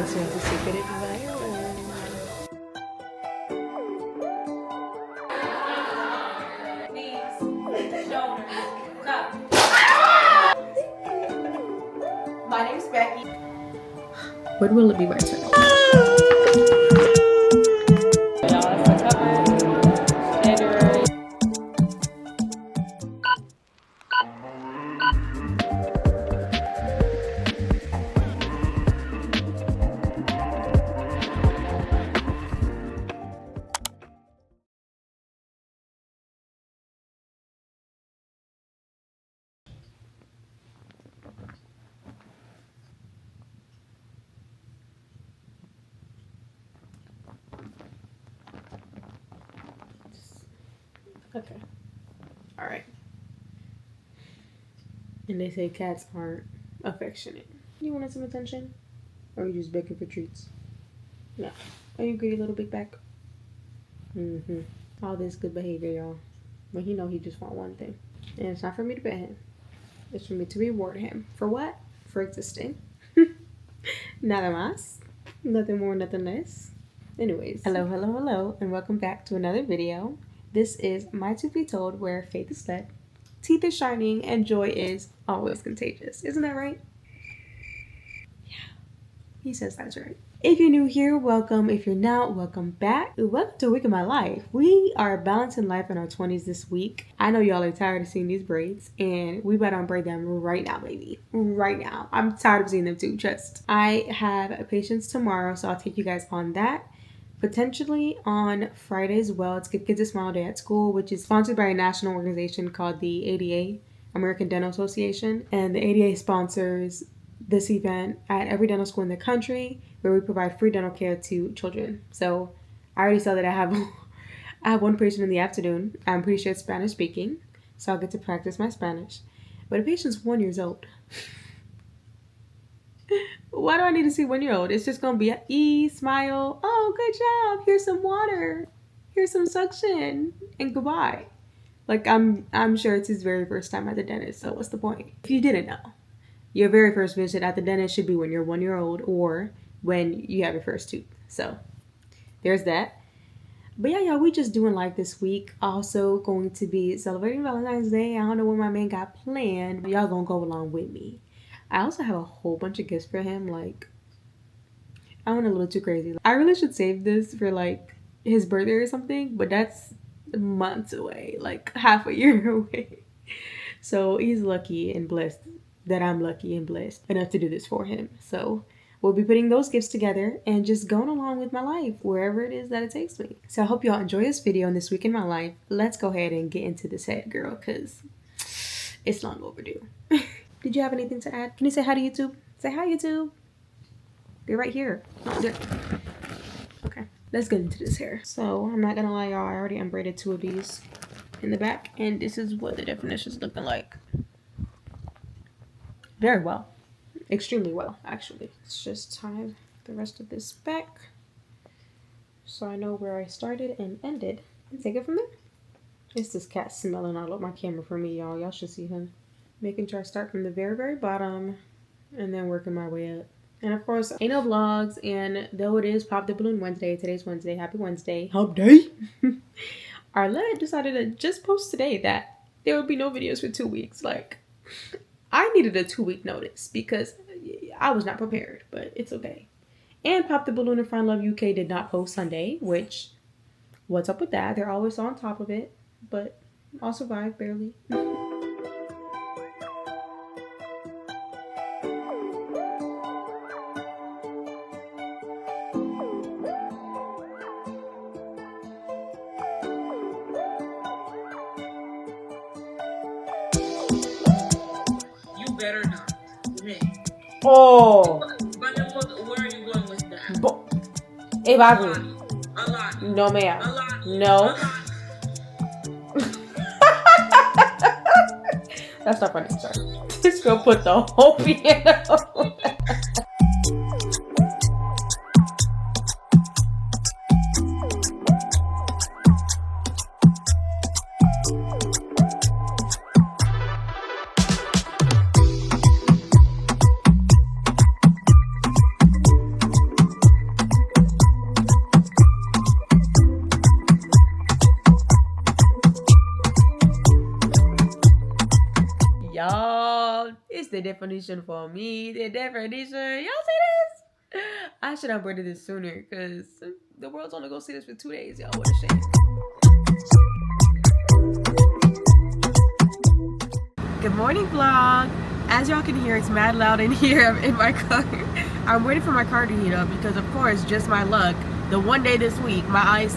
Unless you have a secret admirer. My name's Becky. When will it be my turn? Y'all, that's the cover. January. Okay. All right. And they say cats aren't affectionate. You wanted some attention? Or are you just begging for treats? No. Are you greedy little big back? Mm-hmm. All this good behavior, y'all. But he know he just want one thing. And it's not for me to pet him. It's for me to reward him. For what? For existing. Nada más. Nothing more, nothing less. Anyways. Hello, and welcome back to another video. This is My Truth Be Told, where faith is led, teeth is shining, and joy is always contagious. Isn't that right? Yeah. He says that's right. If you're new here, welcome. If you're not, welcome back. Welcome to a week of my life. We are balancing life in our 20s this week. I know y'all are tired of seeing these braids, and we better unbraid them right now, baby. Right now. I'm tired of seeing them too, just. I have patience tomorrow, so I'll take you guys on that. Potentially on Friday as well. It's Give Kids a Smile Day at School, which is sponsored by a national organization called the ADA, American Dental Association. And the ADA sponsors this event at every dental school in the country where we provide free dental care to children. So I already saw that I have one patient in the afternoon. I'm pretty sure it's Spanish speaking, so I'll get to practice my Spanish. But the patient's 1 year old. Why do I need to see 1 year old? It's just gonna be a smile. Oh, good job. Here's some water. Here's some suction, and goodbye. Like I'm sure it's his very first time at the dentist. So what's the point? If you didn't know, your very first visit at the dentist should be when you're 1 year old or when you have your first tooth. So there's that. But yeah, y'all, we just doing life this week. Also going to be celebrating Valentine's Day. I don't know what my man got planned, but y'all gonna go along with me. I also have a whole bunch of gifts for him. Like, I went a little too crazy. I really should save this for like his birthday or something, but that's months away, like half a year away. So he's lucky and blessed that I'm lucky and blessed enough to do this for him. So we'll be putting those gifts together and just going along with my life wherever it is that it takes me. So I hope y'all enjoy this video and this week in my life. Let's go ahead and get into this head, girl, because it's long overdue. Did you have anything to add? Can you say hi to YouTube? Say hi, YouTube. They're right here. No, they're... Okay, let's get into this hair. So I'm not gonna lie, y'all, I already unbraided 2 of these in the back, and this is what the definition's looking like. Very well. Extremely well, actually. Let's just tie the rest of this back so I know where I started and ended. And take it from there. It's this cat smelling all up my camera for me, y'all. Y'all should see him. Making sure I start from the very, very bottom and then working my way up. And of course, ain't no vlogs, and though it is Pop the Balloon Wednesday, today's Wednesday, happy Wednesday, hump day. Arlette decided to just post today that there would be no videos for 2 weeks. Like, I needed a 2-week notice because I was not prepared, but it's okay. And Pop the Balloon and Find Love UK did not post Sunday, which, what's up with that? They're always on top of it, but I'll survive barely. Better not. Me. Oh. But then where are you going with that? If I A lot. No, ma'am. A lot. No. A lot. That's not funny. Sorry. Just go put the whole piano. the definition for me. The definition. Y'all see this? I should have worded this sooner because the world's only gonna see this for 2 days. Y'all, what a shame. Good morning, vlog. As y'all can hear, it's mad loud in here in my car. I'm waiting for my car to heat up because, of course, just my luck, the one day this week, my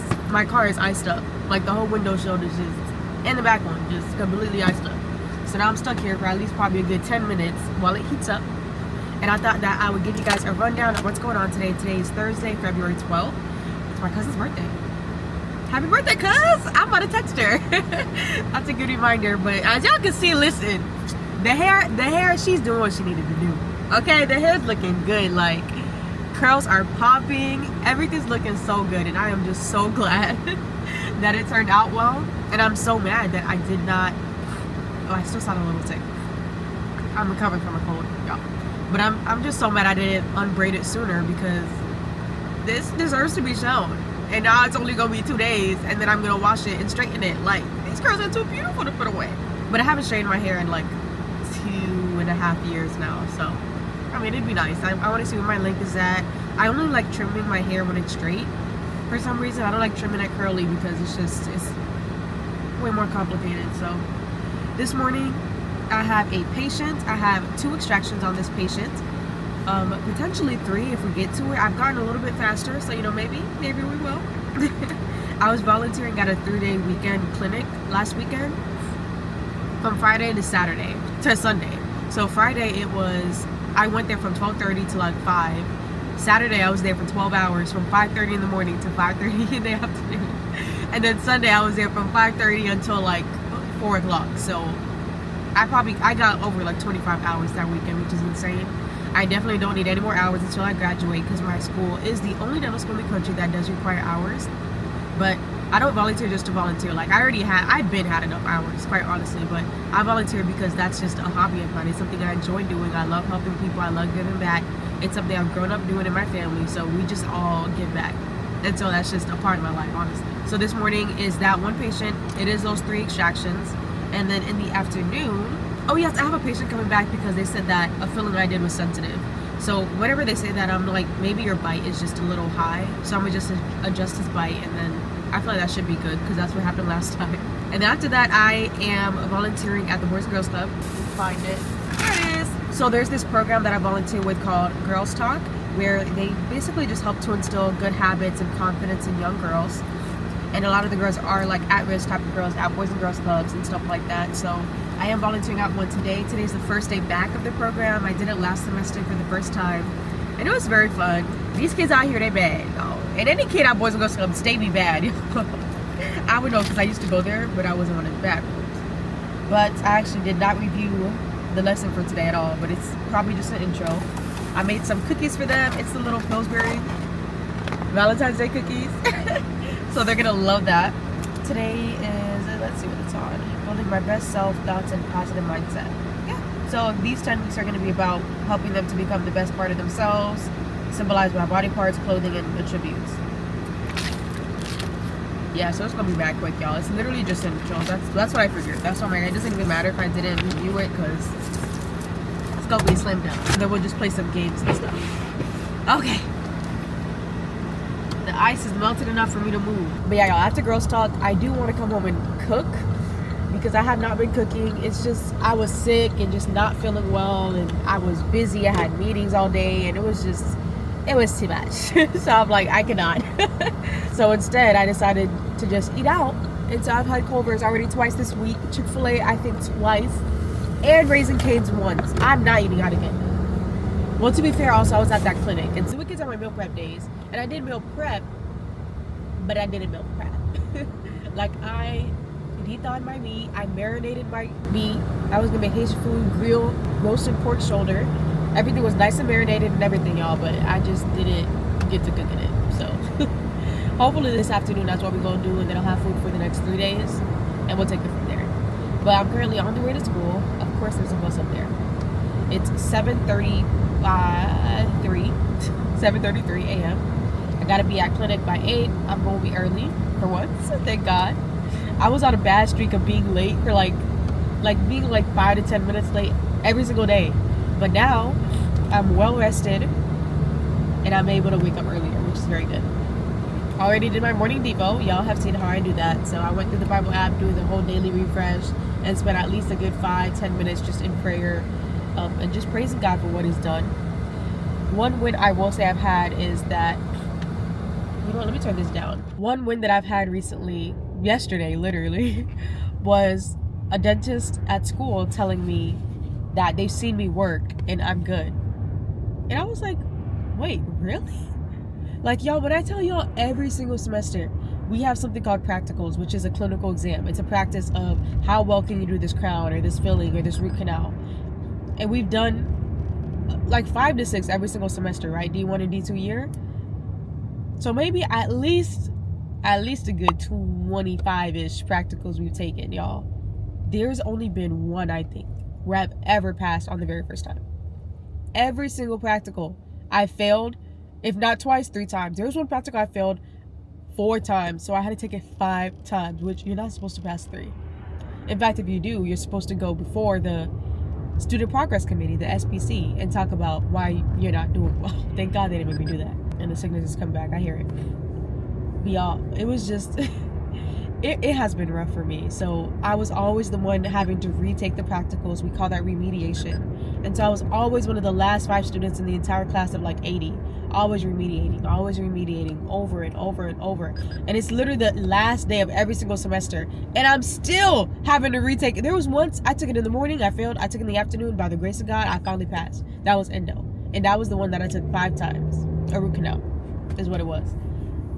car is iced up. Like the whole window shield is just, and the back one, just completely iced up. So now I'm stuck here for at least probably a good 10 minutes while it heats up. And I thought that I would give you guys a rundown of what's going on today. Today is Thursday, February 12th. It's my cousin's birthday. Happy birthday, cuz! I'm about to text her. That's a good reminder. But as y'all can see, listen, the hair, she's doing what she needed to do. Okay, the hair's looking good. Like, curls are popping. Everything's looking so good. And I am just so glad that it turned out well. And I'm so mad that I did not. Oh, I still sound a little sick. I'm recovering from a cold, y'all. But I'm just so mad I didn't unbraid it sooner because this deserves to be shown. And now it's only gonna be 2 days, and then I'm gonna wash it and straighten it. Like, these curls are too beautiful to put away. But I haven't straightened my hair in like 2.5 years now, so I mean, it'd be nice. I want to see where my length is at. I only like trimming my hair when it's straight. For some reason, I don't like trimming it curly because it's way more complicated. So this morning, I have a patient. I have 2 extractions on this patient. Potentially 3 if we get to it. I've gotten a little bit faster, so you know, maybe we will. I was volunteering at a 3-day weekend clinic last weekend, from Friday to Sunday. So Friday I went there from 12:30 to like 5. Saturday I was there for 12 hours, from 5:30 in the morning to 5:30 in the afternoon. And then Sunday I was there from 5:30 until like 4 o'clock. So I got over like 25 hours that weekend, which is insane. I definitely don't need any more hours until I graduate because my school is the only dental school in the country that does require hours. But I don't volunteer just to volunteer. Like, I've been had enough hours, quite honestly. But I volunteer because that's just a hobby of mine. It's something I enjoy doing. I love helping people. I love giving back. It's something I've grown up doing in my family. So we just all give back. And so that's just a part of my life, honestly. So this morning is that one patient. It is those 3 extractions. And then in the afternoon, oh yes, I have a patient coming back because they said that a filling I did was sensitive. So whenever they say that, I'm like, maybe your bite is just a little high. So I'm gonna just adjust his bite, and then I feel like that should be good because that's what happened last time. And then after that, I am volunteering at the Boys and Girls Club. Find it. There it is. So there's this program that I volunteer with called Girls Talk, where they basically just help to instill good habits and confidence in young girls. And a lot of the girls are like at-risk type of girls at Boys and Girls Clubs and stuff like that. So I am volunteering at one today. Today's the first day back of the program. I did it last semester for the first time, and it was very fun. These kids out here, they bad. Oh, and any kid at Boys and Girls Clubs, they be bad. I would know because I used to go there, but I wasn't one of the bad ones. But I actually did not review the lesson for today at all, but it's probably just an intro. I made some cookies for them. It's the little Pillsbury Valentine's Day cookies. So they're gonna love that. Today is, let's see what it's on. Building my best self, thoughts, and positive mindset. Yeah. So these 10 weeks are gonna be about helping them to become the best part of themselves, symbolized by body parts, clothing, and attributes. Yeah, so it's gonna be back quick, y'all. It's literally just intros. That's what I figured. That's what I'm like. It doesn't even matter if I didn't review it because it's gonna be slim down. And then we'll just play some games and stuff. Okay. The ice is melted enough for me to move. But yeah, y'all, after Girls Talk, I do want to come home and cook because I have not been cooking. It's just, I was sick and just not feeling well, and I was busy. I had meetings all day, and it was too much. So I'm like, I cannot. So instead, I decided to just eat out. And so I've had Culver's already twice this week, Chick-fil-A, I think twice, and Raising Cane's once. I'm not eating out again. Well, to be fair, also, I was at that clinic, and so weekends are my meal prep days, and I did meal prep, but I didn't meal prep. Like, I de-thawed my meat, I marinated my meat, I was gonna make Haitian food, grilled, roasted pork shoulder. Everything was nice and marinated and everything, y'all, but I just didn't get to cooking it. So, hopefully this afternoon, that's what we're gonna do, and then I'll have food for the next 3 days, and we'll take it from there. But I'm currently on the way to school. Of course, there's a bus up there. It's 7:33 a.m. I gotta be at clinic by 8. I'm gonna be early for once, thank God. I was on a bad streak of being late for like being like 5 to 10 minutes late every single day. But now I'm well rested and I'm able to wake up earlier, which is very good. I already did my morning devo. Y'all have seen how I do that. So I went through the Bible app, doing the whole daily refresh, and spent at least a good 5-10 minutes just in prayer, and just praising God for what He's done. One win I will say I've had is that, you know what, let me turn this down. One win that I've had recently, yesterday literally, was a dentist at school telling me that they've seen me work and I'm good. And I was like, wait, really? Like, y'all, when I tell y'all every single semester, we have something called practicals, which is a clinical exam. It's a practice of how well can you do this crown or this filling or this root canal. And we've done like 5 to 6 every single semester, right? D1 and D2 year. So maybe at least a good 25-ish practicals we've taken, y'all. There's only been one, I think, where I've ever passed on the very first time. Every single practical I failed, if not twice, 3 times. There was one practical I failed 4 times, so I had to take it 5 times, which you're not supposed to pass 3. In fact, if you do, you're supposed to go before the Student Progress Committee, the SPC, and talk about why you're not doing well. Thank God they didn't make me do that. And the sickness has come back. I hear it. But y'all, it was just... It has been rough for me. So I was always the one having to retake the practicals. We call that remediation. And so I was always one of the last 5 students in the entire class of like 80. Always remediating over and over and over. And it's literally the last day of every single semester. And I'm still having to retake it. There was once I took it in the morning, I failed. I took it in the afternoon. By the grace of God, I finally passed. That was endo. And that was the one that I took 5 times. A root canal is what it was.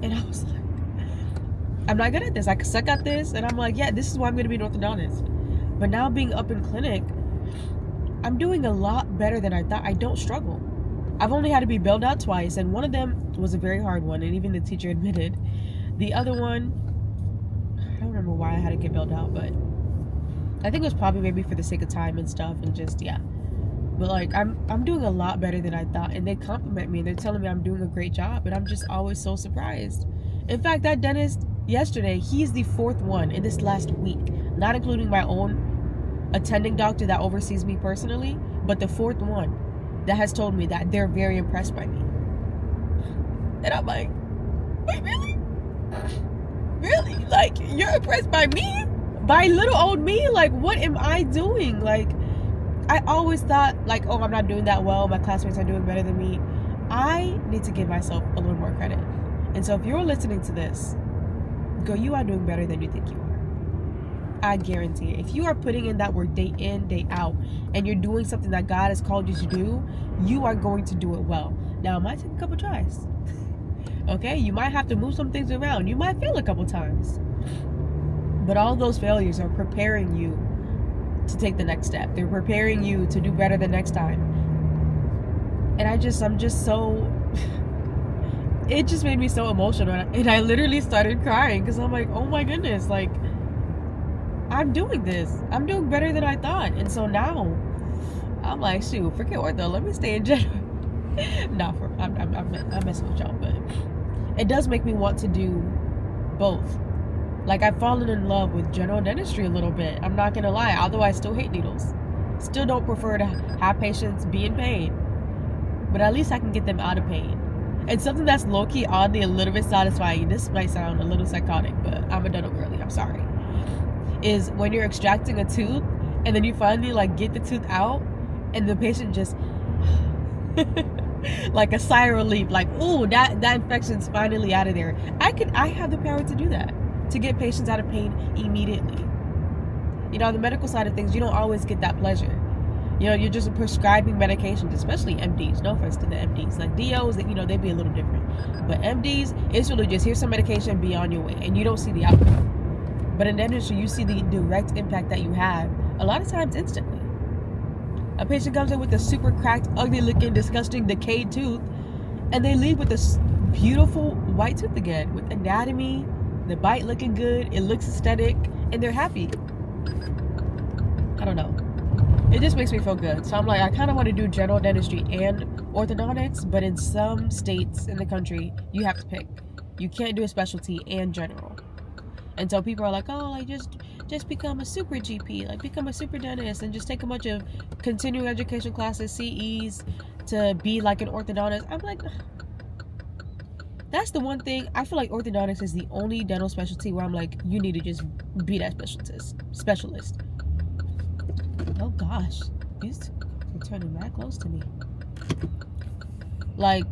And I was like, I'm not good at this. I suck at this. And I'm like, yeah, this is why I'm going to be an orthodontist. But now being up in clinic, I'm doing a lot better than I thought. I don't struggle. I've only had to be bailed out twice. And one of them was a very hard one. And even the teacher admitted. The other one, I don't remember why I had to get bailed out. But I think it was probably maybe for the sake of time and stuff. And just, yeah. But like, I'm doing a lot better than I thought. And they compliment me. And they're telling me I'm doing a great job. And I'm just always so surprised. In fact, that dentist... yesterday, he's the 4th one in this last week, not including my own attending doctor that oversees me personally, but the 4th one that has told me that they're very impressed by me. And I'm like, wait, really? Really? Like, you're impressed by me? By little old me? Like, what am I doing? Like, I always thought, like, oh, I'm not doing that well. My classmates are doing better than me. I need to give myself a little more credit. And so if you're listening to this, girl, you are doing better than you think you are. I guarantee it. If you are putting in that work day in, day out, and you're doing something that God has called you to do, you are going to do it well. Now, it might take a couple tries. Okay? You might have to move some things around. You might fail a couple times. But all those failures are preparing you to take the next step. They're preparing you to do better the next time. And I'm just so... it just made me so emotional, and I literally started crying because I'm like, oh my goodness, like, I'm doing this. I'm doing better than I thought. And so now I'm like, shoot, forget ortho, let me stay in general. I'm messing with y'all, but it does make me want to do both. Like, I've fallen in love with general dentistry a little bit. I'm not gonna lie, although I still hate needles. Still don't prefer to have patients be in pain, but at least I can get them out of pain. And something that's low-key, oddly, a little bit satisfying, this might sound a little psychotic, but I'm a dental girly, I'm sorry, is when you're extracting a tooth, and then you finally, like, get the tooth out, and the patient just, like a sigh of relief, like, ooh, that infection's finally out of there. I have the power to do that, to get patients out of pain immediately. You know, on the medical side of things, you don't always get that pleasure. You know, you're just prescribing medications, especially MDs. No offense to the MDs. Like DOs, you know, they'd be a little different. But MDs, it's really just, here's some medication, be on your way. And you don't see the outcome. But in dentistry, you see the direct impact that you have, a lot of times instantly. A patient comes in with a super cracked, ugly-looking, disgusting, decayed tooth, and they leave with this beautiful white tooth again, with anatomy, the bite looking good, it looks aesthetic, and they're happy. I don't know. It just makes me feel good. So I'm like, I kind of want to do general dentistry and orthodontics, but in some states in the country, you have to pick. You can't do a specialty and general. And so people are like, oh, like, just just become a super GP, like become a super dentist and just take a bunch of continuing education classes, CEs, to be like an orthodontist. I'm like, that's the one thing. I feel like orthodontics is the only dental specialty where I'm like, you need to just be that specialist. Oh gosh, these are turning that close to me. Like,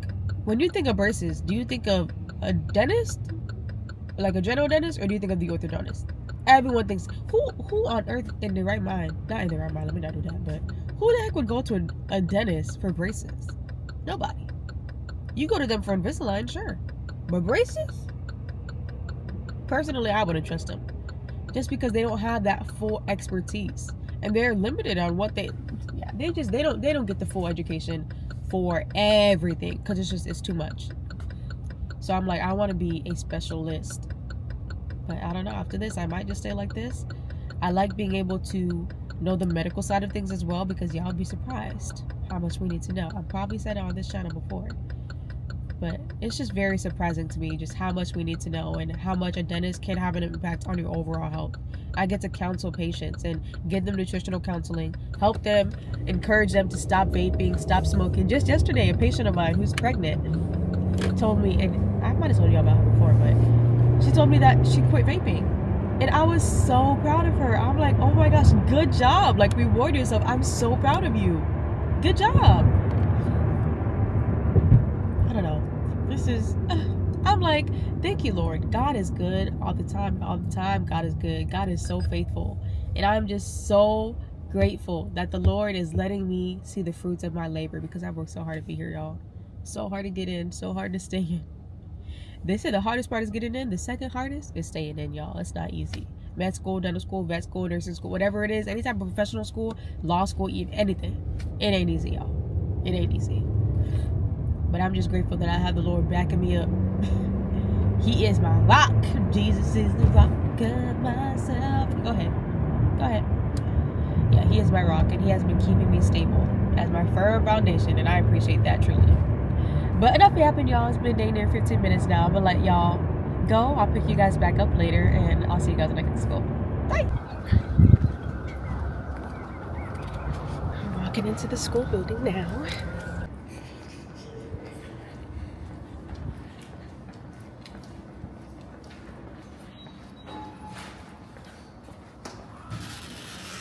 when you think of braces, do you think of a dentist, like a general dentist, or do you think of the orthodontist? Everyone thinks, who on earth in their right mind, not in their right mind, let me not do that, but who the heck would go to a dentist for braces? Nobody. You go to them for Invisalign, sure, but braces? Personally, I wouldn't trust them, just because they don't have that full expertise, and they're limited on what they don't get the full education for everything, because it's too much. So I'm like, I want to be a specialist, but I don't know, after this I might just stay like this. I like being able to know the medical side of things as well, because y'all be surprised how much we need to know. I've probably said it on this channel before, but it's just very surprising to me just how much we need to know and how much a dentist can have an impact on your overall health. I get to counsel patients and give them nutritional counseling, help them, encourage them to stop vaping, stop smoking. Just yesterday, a patient of mine who's pregnant told me, and I might have told y'all about her before, but she told me that she quit vaping. And I was so proud of her. I'm like, oh my gosh, good job. Like, reward yourself. I'm so proud of you. Good job. I don't know. I'm like, thank you, Lord. God is good all the time. All the time, God is good. God is so faithful. And I'm just so grateful that the Lord is letting me see the fruits of my labor, because I've worked so hard to be here, y'all. So hard to get in, so hard to stay in. They say the hardest part is getting in. The second hardest is staying in, y'all. It's not easy. Med school, dental school, vet school, nursing school, whatever it is, any type of professional school, law school, even anything. It ain't easy, y'all. It ain't easy. But I'm just grateful that I have the Lord backing me up. He is my rock. Jesus is the rock of myself. Go ahead. Yeah, he is my rock, and he has been keeping me stable as my firm foundation, and I appreciate that truly. But enough yapping, y'all. It's been dang near 15 minutes now. I'm gonna let y'all go. I'll pick you guys back up later, and I'll see you guys when I get to school. Bye. I'm walking into the school building now.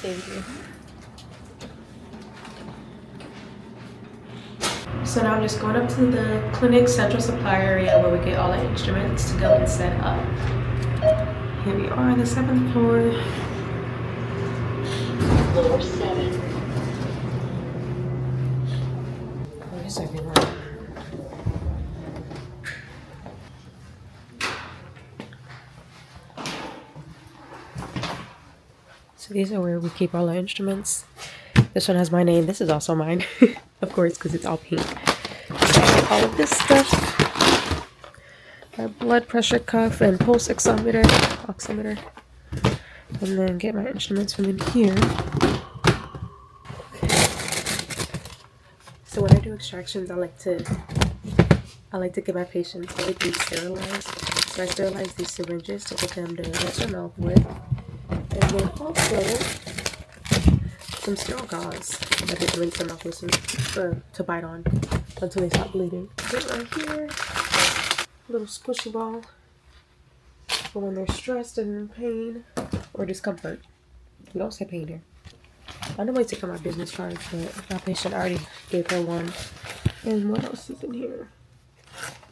Thank you. So now I'm just going up to the clinic central supply area where we get all the instruments to go and set up. Here we are on the 7th floor. Floor 7. Where's everyone? So these are where we keep all our instruments. This one has my name. This is also mine, of course, because it's all pink. All of this stuff. My blood pressure cuff and pulse oximeter. And then get my instruments from in here. So when I do extractions, I like to get my patients these sterilized. So I sterilize these syringes to put them to wet their mouth with. And then also some sterile gauze that they can rinse their mouth with to bite on until they stop bleeding. Then right here, a little squishy ball for when they're stressed and in pain or discomfort. We don't say pain here. I know I take out my business card, but my patient already gave her one. And what else is in here?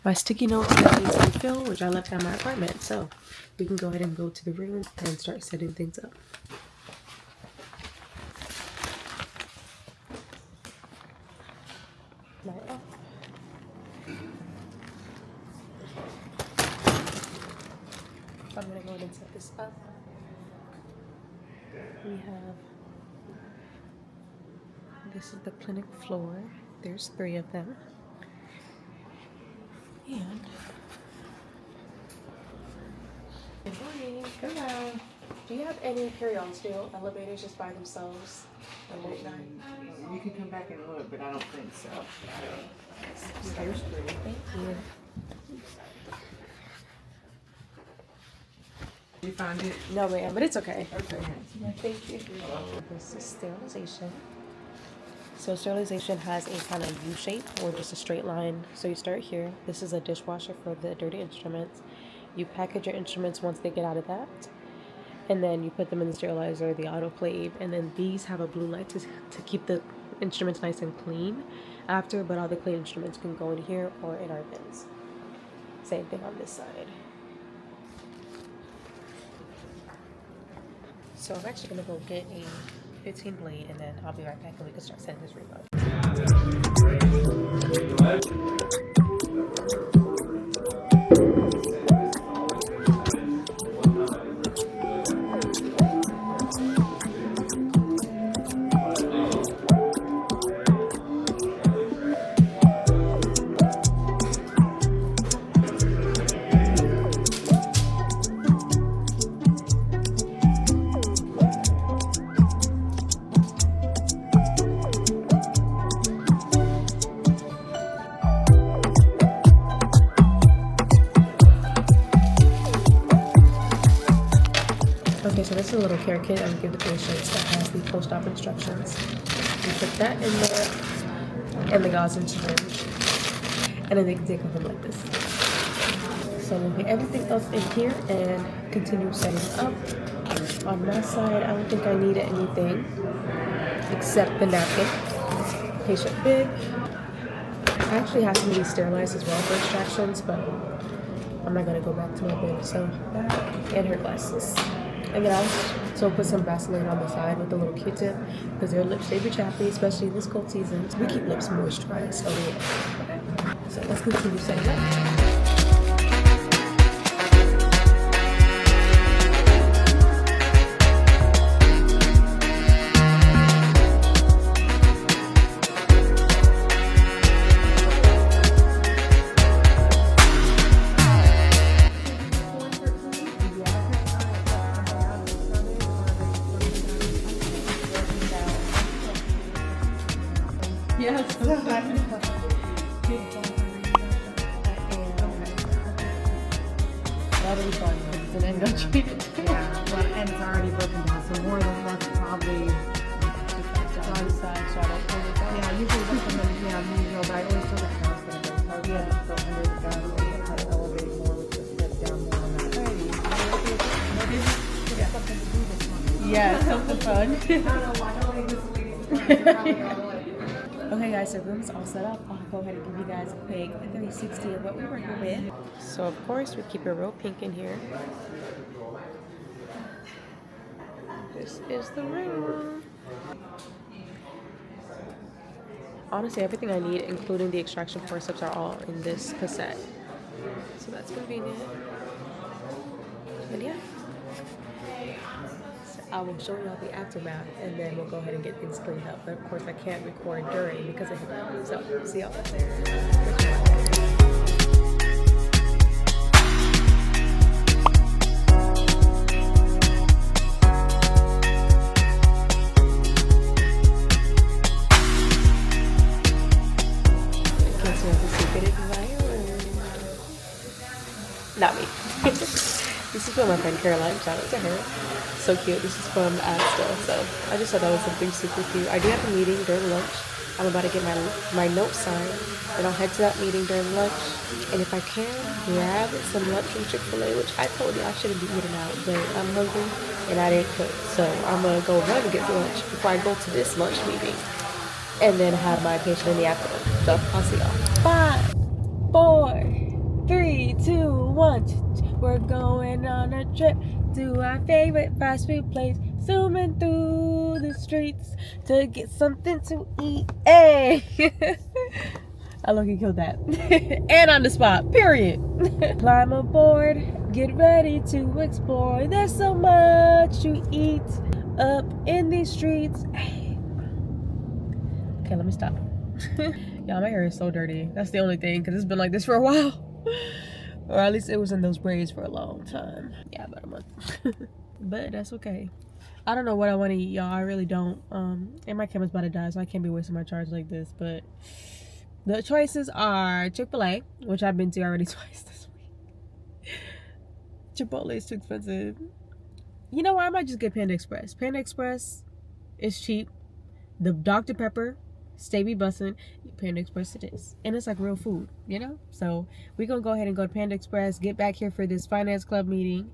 My sticky notes that need to fill, which I left at my apartment. So we can go ahead and go to the room and start setting things up. I'm going to go ahead and set this up. This is the clinic floor. There's 3 of them. And good morning. Hello. Do you have any carry-on still? Elevators just by themselves? You can come back and look, but I don't think so. There's 3. Thank you. You found it? No, ma'am, but it's okay. Okay. Thank you. This is sterilization. So sterilization has a kind of U shape or just a straight line. So you start here. This is a dishwasher for the dirty instruments. You package your instruments once they get out of that. And then you put them in the sterilizer, the autoclave. And then these have a blue light to keep the instruments nice and clean after. But all the clean instruments can go in here or in our bins. Same thing on this side. So I'm actually going to go get a 15 blade and then I'll be right back and we can start setting this remote. Okay, so this is a little care kit I would give the patients that has the post-op instructions. You put that in there, and the gauze and syringe, and then they can take them like this. So we'll get everything else in here and continue setting up. On my side, I don't think I need anything except the napkin, patient bib. I actually have some of these sterilized as well for extractions, but I'm not gonna go back to my bib. So that and her glasses. And then I'll also put some Vaseline on the side with a little Q-tip because their lips, they be chappy, especially in this cold season. We keep lips moisturized. So yeah. So let's continue setting up. Yes. That'll be fun. It's an endo treatment. Yeah, well, and it's already broken down, so more than that's probably On the side, so I don't pull it down. yeah, usually recommend usual, but I always tell the house that it's hard to go under the gun and try to elevate more with the step down more on that. Maybe yeah. Something to do this month. Yeah, something fun. I don't know why I don't think this lady Okay guys, so room is all set up. I'll go ahead and give you guys a quick 360 of what we're working with. So of course we keep it real pink in here. This is the room. Honestly, everything I need, including the extraction forceps, are all in this cassette. So that's convenient. And yeah. I will show you all the aftermath and then we'll go ahead and get things cleaned up. But of course I can't record during because of him. So see y'all there. Not me. This is from my friend Caroline. Shout out to her. So cute. This is from Asta. So I just thought that was something super cute. I do have a meeting during lunch. I'm about to get my notes signed, and I'll head to that meeting during lunch. And if I can, grab some lunch from Chick-fil-A, which I told you I shouldn't be eating out, but I'm hungry and I didn't cook. So I'm gonna go run and get lunch before I go to this lunch meeting, and then have my patient in the afternoon. So I'll see y'all. 5, 4, 3, 2, 1. We're going on a trip to our favorite fast food place. Zooming through the streets to get something to eat. Hey! I look-y killed that. And on the spot, period. Climb aboard, get ready to explore. There's so much to eat up in these streets. Hey. Okay, let me stop. Y'all, my hair is so dirty. That's the only thing, because it's been like this for a while. Or at least it was in those braids for a long time. Yeah, about a month. But that's okay. I don't know what I want to eat, y'all. I really don't. And my camera's about to die, so I can't be wasting my charge like this. But the choices are Chick-fil-A, which I've been to already twice this week. Chipotle is too expensive. You know what? I might just get Panda Express. Panda Express is cheap. The Dr. Pepper, stay be bussin'. Panda Express it is. And it's like real food, you know? So we're going to go ahead and go to Panda Express, get back here for this finance club meeting,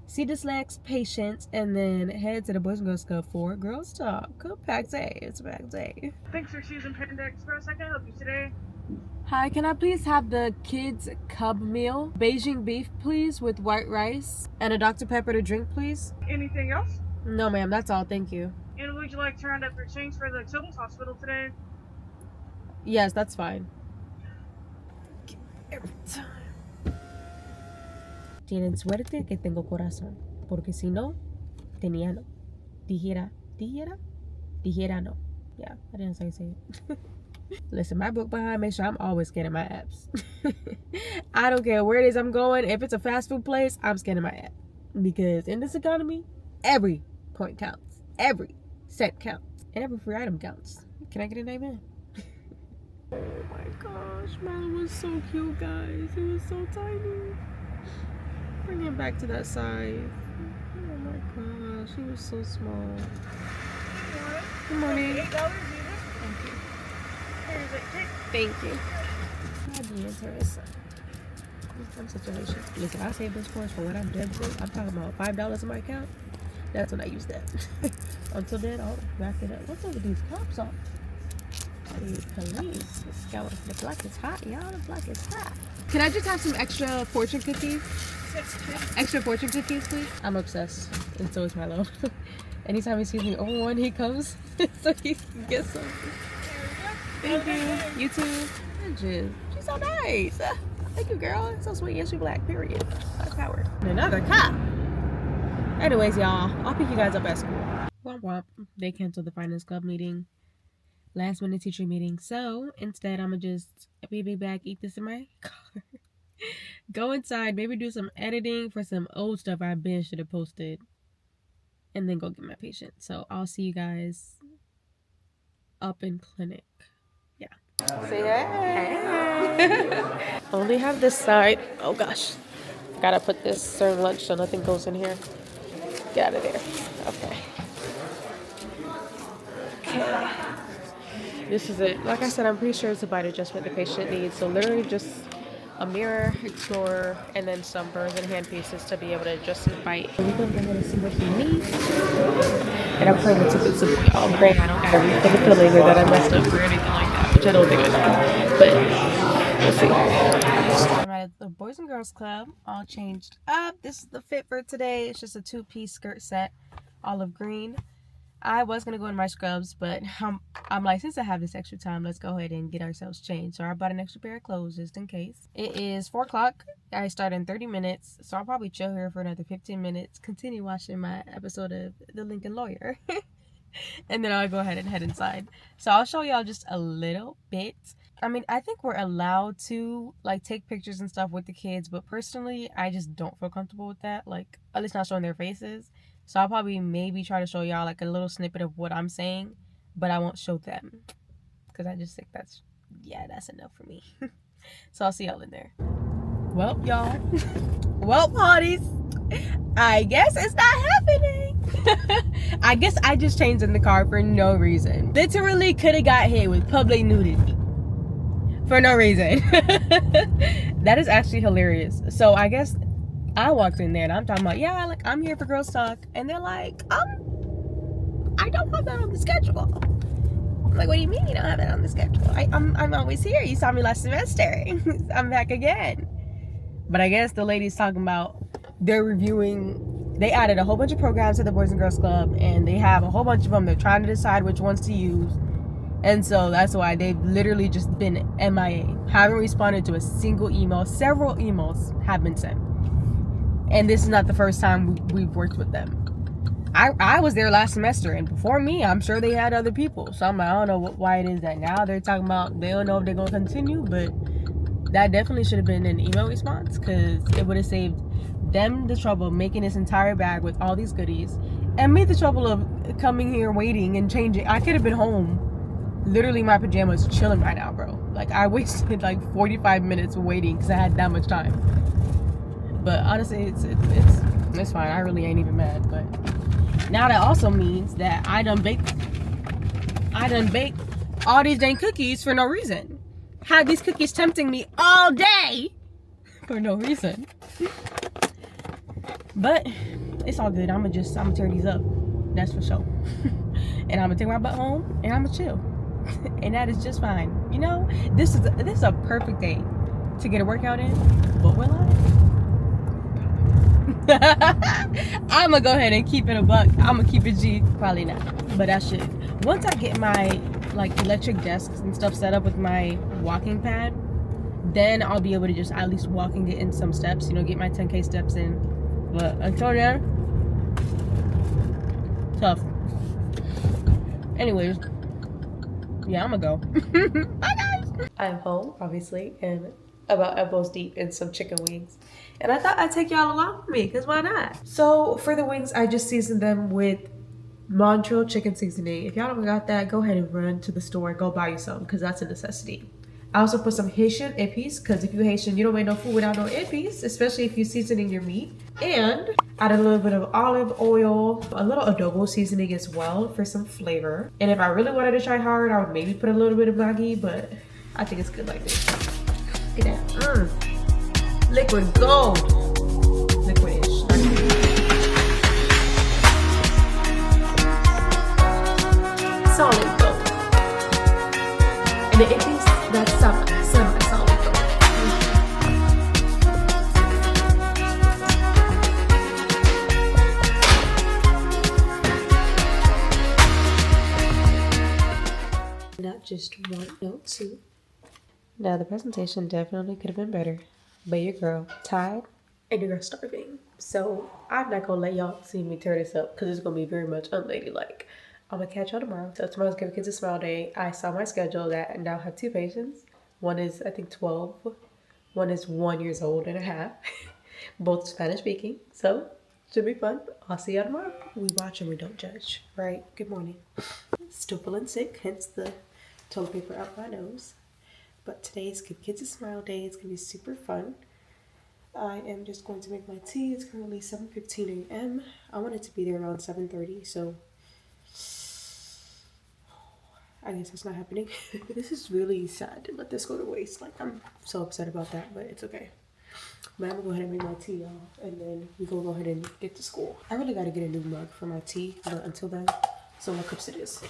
see this next patient, and then head to the Boys and Girls Club for Girls Talk. Good packed day. It's a packed day. Thanks for choosing Panda Express. I can help you today. Hi, can I please have the kids' cub meal? Beijing beef, please, with white rice. And a Dr. Pepper to drink, please. Anything else? No, ma'am. That's all. Thank you. And would you like to round up your change for the children's hospital today? Yes, that's fine. Every time. Tienen suerte que tengo corazón. Porque si no, tenía no. Dijera no. Yeah, I didn't say it. Listen, my book behind, make sure I'm always scanning my apps. I don't care where it is I'm going. If it's a fast food place, I'm scanning my app. Because in this economy, every point counts. Every cent counts. And every free item counts. Can I get an amen? Oh my gosh, Marlon was so cute, guys. He was so tiny. Bring him back to that size. Oh my gosh, he was so small. Good morning. $8 Thank you. Here's it. Thank you. I'd be interested. Some situation. Listen, I saved this course for what I'm dead to. I'm talking about $5 in my account. That's when I use that. Until then, I'll rack it up. What's up with these cops on? These police. The block is hot, y'all. The block is hot. Can I just have some extra fortune cookies? Extra fortune cookies, please. I'm obsessed, and so is Milo. Anytime he sees me over one, he comes so he can get some. Thank you. You too. She's so nice. Thank you, girl. So sweet. Yes, you black. Period. Black power. And another cop. Anyways, y'all, I'll pick you guys up at school. Womp womp. They canceled the finance club meeting. Last minute teacher meeting. So instead, I'm gonna just be back, eat this in my car, go inside, maybe do some editing for some old stuff I should have posted, and then go get my patient. So I'll see you guys up in clinic. Yeah. Say hey. Only have this side. Oh gosh, gotta put this serve lunch so nothing goes in here. Get out of there. Okay. Okay. This is it. Like I said, I'm pretty sure it's a bite adjustment the patient needs. So literally just a mirror, explorer, and then some burns and hand pieces to be able to adjust his bite. So we're gonna go ahead and see what he needs. And I'm praying it's a good simple. I'm praying I don't gotta refill the fillings or that I messed up or anything like that, which I don't think I do. But we'll see. I'm at the Boys and Girls Club, all changed up. This is the fit for today. It's just a 2-piece skirt set, olive green. I was going to go in my scrubs, but I'm like, since I have this extra time, let's go ahead and get ourselves changed. So I bought an extra pair of clothes just in case. It is 4 o'clock. I start in 30 minutes. So I'll probably chill here for another 15 minutes, continue watching my episode of The Lincoln Lawyer. And then I'll go ahead and head inside. So I'll show y'all just a little bit. I mean, I think we're allowed to like take pictures and stuff with the kids, but personally, I just don't feel comfortable with that. Like, at least not showing their faces. So I'll probably maybe try to show y'all like a little snippet of what I'm saying, but I won't show them because I just think that's enough for me. So I'll see y'all in there. Well, y'all. Well, parties. I guess it's not happening. I guess I just changed in the car for no reason. Literally could have got hit with public nudity for no reason. That is actually hilarious. So I guess I walked in there and I'm talking about, yeah, like I'm here for Girls Talk, and they're like, I don't have that on the schedule. I'm like, what do you mean you don't have that on the schedule? I'm always here. You saw me last semester. I'm back again. But I guess the lady's talking about they're reviewing. They added a whole bunch of programs to the Boys and Girls Club, and they have a whole bunch of them. They're trying to decide which ones to use, and so that's why they've literally just been MIA. Haven't responded to a single email. Several emails have been sent. And this is not the first time we've worked with them. I was there last semester, and before me, I'm sure they had other people. So I'm like, I don't know why it is that now they're talking about they don't know if they're going to continue, but that definitely should have been an email response, because it would have saved them the trouble of making this entire bag with all these goodies and me the trouble of coming here, waiting, and changing. I could have been home, literally my pajamas, chilling right now, bro. Like, I wasted like 45 minutes waiting because I had that much time. But honestly, it's fine. I really ain't even mad. But now that also means that I done baked all these dang cookies for no reason. Had these cookies tempting me all day for no reason. But it's all good. I'ma tear these up. That's for sure. And I'm gonna take my butt home and I'm gonna chill. And that is just fine. You know, this is a perfect day to get a workout in. But will I? I'm gonna go ahead and keep it a buck. I'm gonna keep it G. Probably not. But I should. Once I get my like electric desks and stuff set up with my walking pad, then I'll be able to just at least walk and get in some steps. You know, get my 10K steps in. But until then, tough. Anyways, yeah, I'm gonna go. Bye guys. I'm home, obviously, and about elbows deep in some chicken wings. And I thought I'd take y'all along with me, because why not? So for the wings, I just seasoned them with Montreal chicken seasoning. If y'all don't got that, go ahead and run to the store and go buy you some, because that's a necessity. I also put some Haitian H.O.T.ies, because if you Haitian, you don't make no food without no H.O.T.ies, especially if you're seasoning your meat. And add a little bit of olive oil, a little adobo seasoning as well for some flavor. And if I really wanted to try hard, I would maybe put a little bit of Maggi, but I think it's good like this. Look at that. Liquid gold. Liquidish. Solid gold. And the H.O.T.ies, that's semi-solid gold. Not just one, no, two. Now the presentation definitely could have been better, but your girl tired and your girl starving. So I'm not gonna let y'all see me tear this up because it's gonna be very much unladylike. I'm gonna catch y'all tomorrow. So tomorrow's Give Kids a Smile Day. I saw my schedule that I now have 2 patients. One is I think 12. One is 1 year old and a half. Both Spanish speaking. So should be fun. I'll see y'all tomorrow. We watch and we don't judge, right? Good morning. Still feeling sick, hence the toilet paper out my nose. But today's Give Kids a Smile Day. It's gonna be super fun. I am just going to make my tea. It's currently 7:15 a.m. I wanted to be there around 7:30, so I guess that's not happening. This is really sad to let this go to waste. Like, I'm so upset about that, but it's okay. But I'm gonna go ahead and make my tea, y'all, and then we gonna go ahead and get to school. I really gotta get a new mug for my tea, but until then, so what cups it is.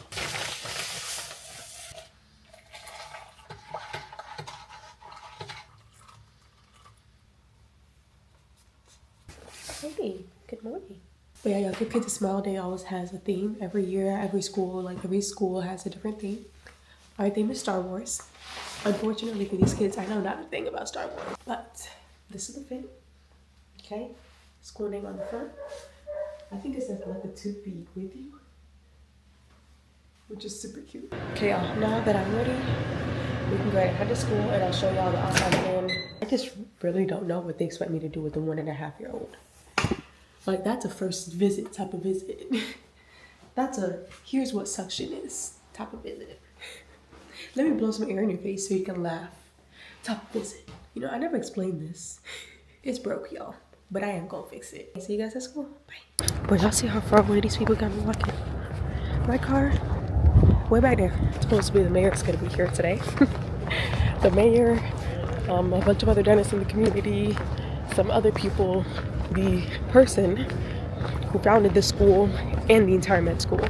Hey, good morning. But yeah, y'all, Give Kids a Smile Day always has a theme. Every year, every school has a different theme. Our theme is Star Wars. Unfortunately for these kids, I know not a thing about Star Wars. But this is the fit. Okay, school name on the front. I think it says "Let the tooth be with you," which is super cute. Okay, y'all, now that I'm ready, we can go ahead and head to school and I'll show y'all the outside in. I just really don't know what they expect me to do with the 1.5-year-old. Like, that's a first visit type of visit. That's a here's what suction is type of visit. Let me blow some air in your face so you can laugh type of visit. You know, I never explained this. It's broke, y'all, but I am gonna fix it. See you guys at school. Bye. Boy, y'all see how far away these people got me walking? My car, way back there. It's supposed to be the mayor's gonna be here today. The mayor, a bunch of other dentists in the community, some other people, the person who founded this school and the entire med school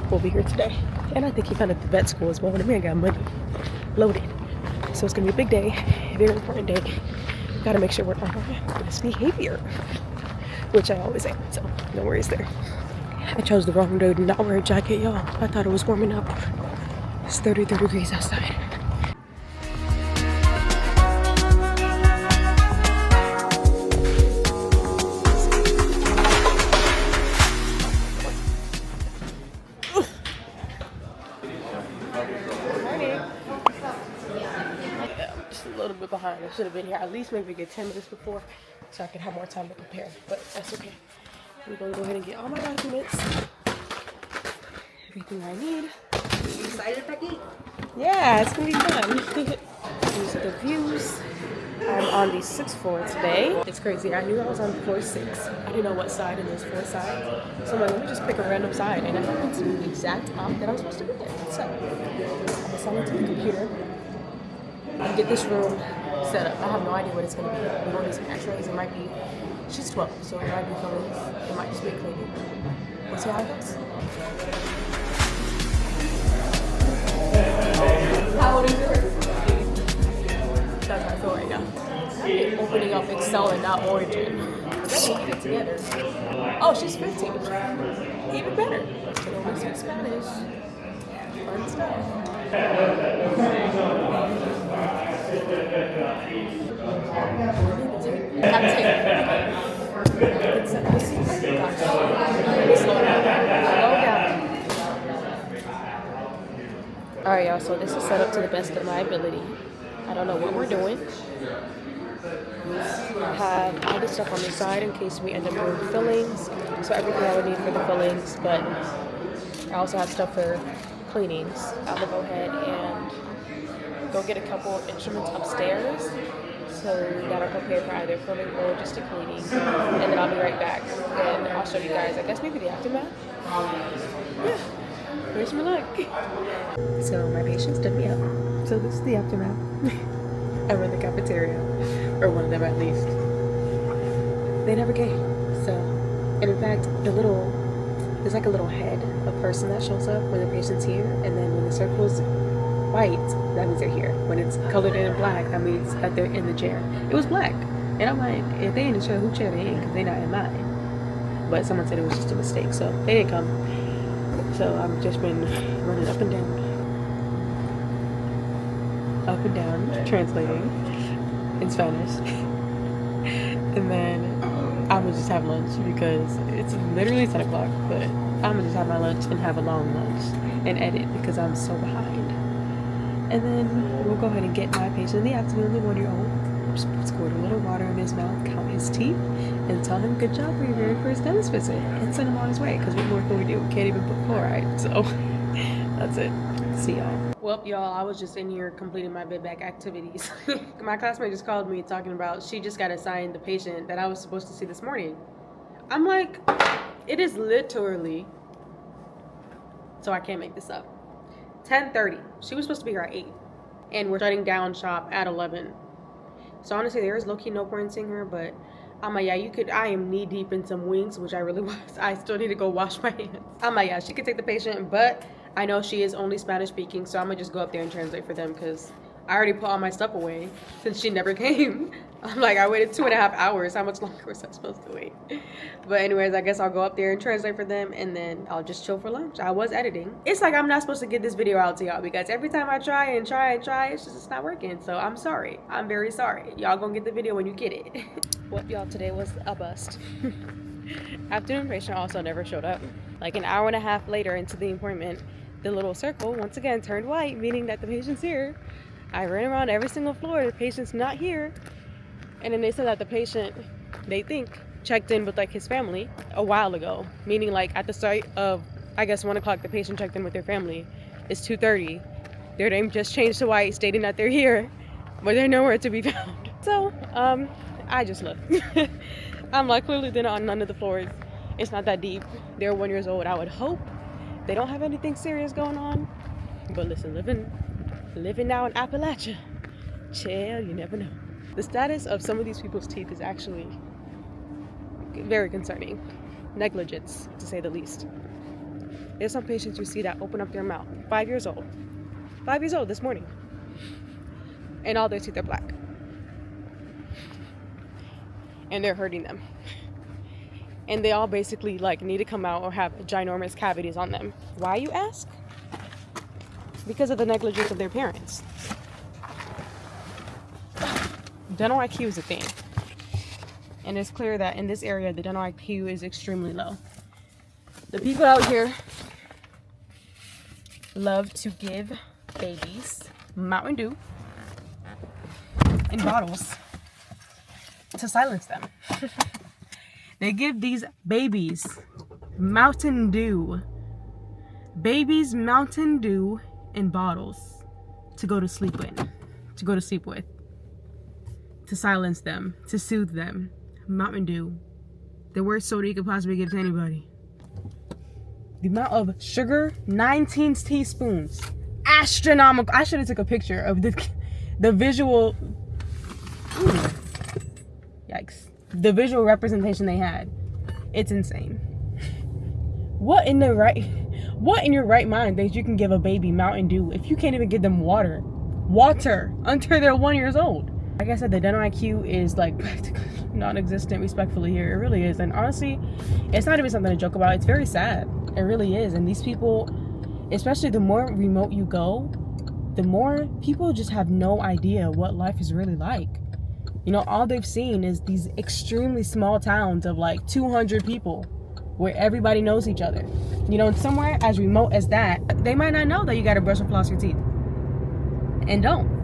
will be here today. And I think he founded the vet school as well. The man got money loaded. So it's gonna be a big day, very important day. Gotta make sure we're on our best behavior, which I always am, so no worries there. I chose the wrong day to not wear a jacket, y'all. I thought it was warming up. It's 33 degrees outside. Behind. I should have been here at least maybe get 10 minutes before so I could have more time to prepare, but that's okay. We're gonna go ahead and get all my documents, everything I need. You excited, Becky? Yeah, it's gonna be fun. These are the views. I'm on the 6th floor today. It's crazy. I knew I was on floor 6. I didn't know what side in those 4 sides. So I'm like, let me just pick a random side. And it happens to be the exact op that I was supposed to be in. So I'm gonna sign into the computer and get this room set up. I have no idea what it's gonna be. We're gonna do some x-rays. It might be, she's 12, so it might be filling. It might just be cleaning. We'll see how it goes. How old is her? That's how I feel right now. Opening up Excel and not Origin. Let's get it together. Oh, she's 15. Even better. Can only speak Spanish. Fun stuff. Alright, y'all, so this is set up to the best of my ability. I don't know what we're doing. I have all this stuff on the side in case we end up doing fillings. So everything I would need for the fillings, but I also have stuff for cleanings. I'm gonna go ahead and go get a couple of instruments upstairs so that are prepared for either filling or just a cleaning. And then I'll be right back and I'll show you guys, I guess maybe the aftermath. Yeah, wish me luck. So my patient stood me up. So this is the aftermath. I'm in the cafeteria, or one of them at least. They never came. So, and in fact, there's like a little head, a person that shows up when the patient's here, and then when the circle's white, that means they're here. When it's colored in black, that means that they're in the chair. It was black, and I'm like, if they in the chair, who chair they in? Because they're not in mine. But someone said it was just a mistake, so they didn't come. So I've just been running up and down, translating in Spanish. And then I'm gonna just have lunch because it's literally 10 o'clock, but I'm gonna just have my lunch and have a long lunch and edit because I'm so behind. And then we'll go ahead and get my patient in the afternoon, the 1-year-old, squirt a little water in his mouth, count his teeth, and tell him good job for your very first dentist visit, and send him on his way because what more can we do? We can't even put fluoride, so that's it. See y'all. Well, y'all, I was just in here completing my bid back activities. My classmate just called me talking about she just got assigned the patient that I was supposed to see this morning. I'm like, it is literally, so I can't make this up, 10:30. She was supposed to be here at 8, and we're shutting down shop at 11. So honestly, there is low-key no point in seeing her, but I'm like, yeah, you could, I am knee deep in some wings, which I really was. I still need to go wash my hands. I'm like, yeah, she could take the patient, but I know she is only Spanish speaking, so I'm gonna just go up there and translate for them because I already put all my stuff away since she never came. I'm like, I waited 2.5 hours. How much longer was I supposed to wait? But anyways, I guess I'll go up there and translate for them, and then I'll just chill for lunch. I was editing. It's like I'm not supposed to get this video out to y'all because every time I try, it's just not working. So I'm sorry. I'm very sorry. Y'all gonna get the video when you get it. Well, y'all, today was a bust. Afternoon patient also never showed up. Like an hour and a half later into the appointment, the little circle once again turned white, meaning that the patient's here. I ran around every single floor, the patient's not here. And then they said that the patient, they think, checked in with like his family a while ago, meaning like at the start of, I guess 1 o'clock, the patient checked in with their family. It's 2:30. Their name just changed to white, stating that they're here, but they're nowhere to be found. So, I just looked. I'm like, clearly they're not on none of the floors. It's not that deep. They're 1 year old. I would hope they don't have anything serious going on. But listen, living now in Appalachia, chill, you never know. The status of some of these people's teeth is actually very concerning. Negligence, to say the least. There's some patients you see that open up their mouth, 5 years old. 5 years old this morning. And all their teeth are black. And they're hurting them. And they all basically like need to come out or have ginormous cavities on them. Why, you ask? Because of the negligence of their parents. Dental IQ is a thing. And it's clear that in this area, the dental IQ is extremely low. The people out here love to give babies Mountain Dew in bottles to silence them. They give these babies Mountain Dew. Babies Mountain Dew in bottles to go to sleep with. to silence them, to soothe them. Mountain Dew, the worst soda you could possibly give to anybody. The amount of sugar, 19 teaspoons, astronomical. I should have took a picture of the visual. Ooh, yikes! The visual representation they had. It's insane. What in your right mind thinks you can give a baby Mountain Dew if you can't even give them water until they're 1 year old? Like I said, the dental IQ is like practically non-existent, respectfully here. It really is. And honestly, it's not even something to joke about. It's very sad. It really is. And these people, especially the more remote you go, the more people just have no idea what life is really like. You know, all they've seen is these extremely small towns of like 200 people where everybody knows each other. You know, and somewhere as remote as that, they might not know that you got to brush and floss your teeth. And don't.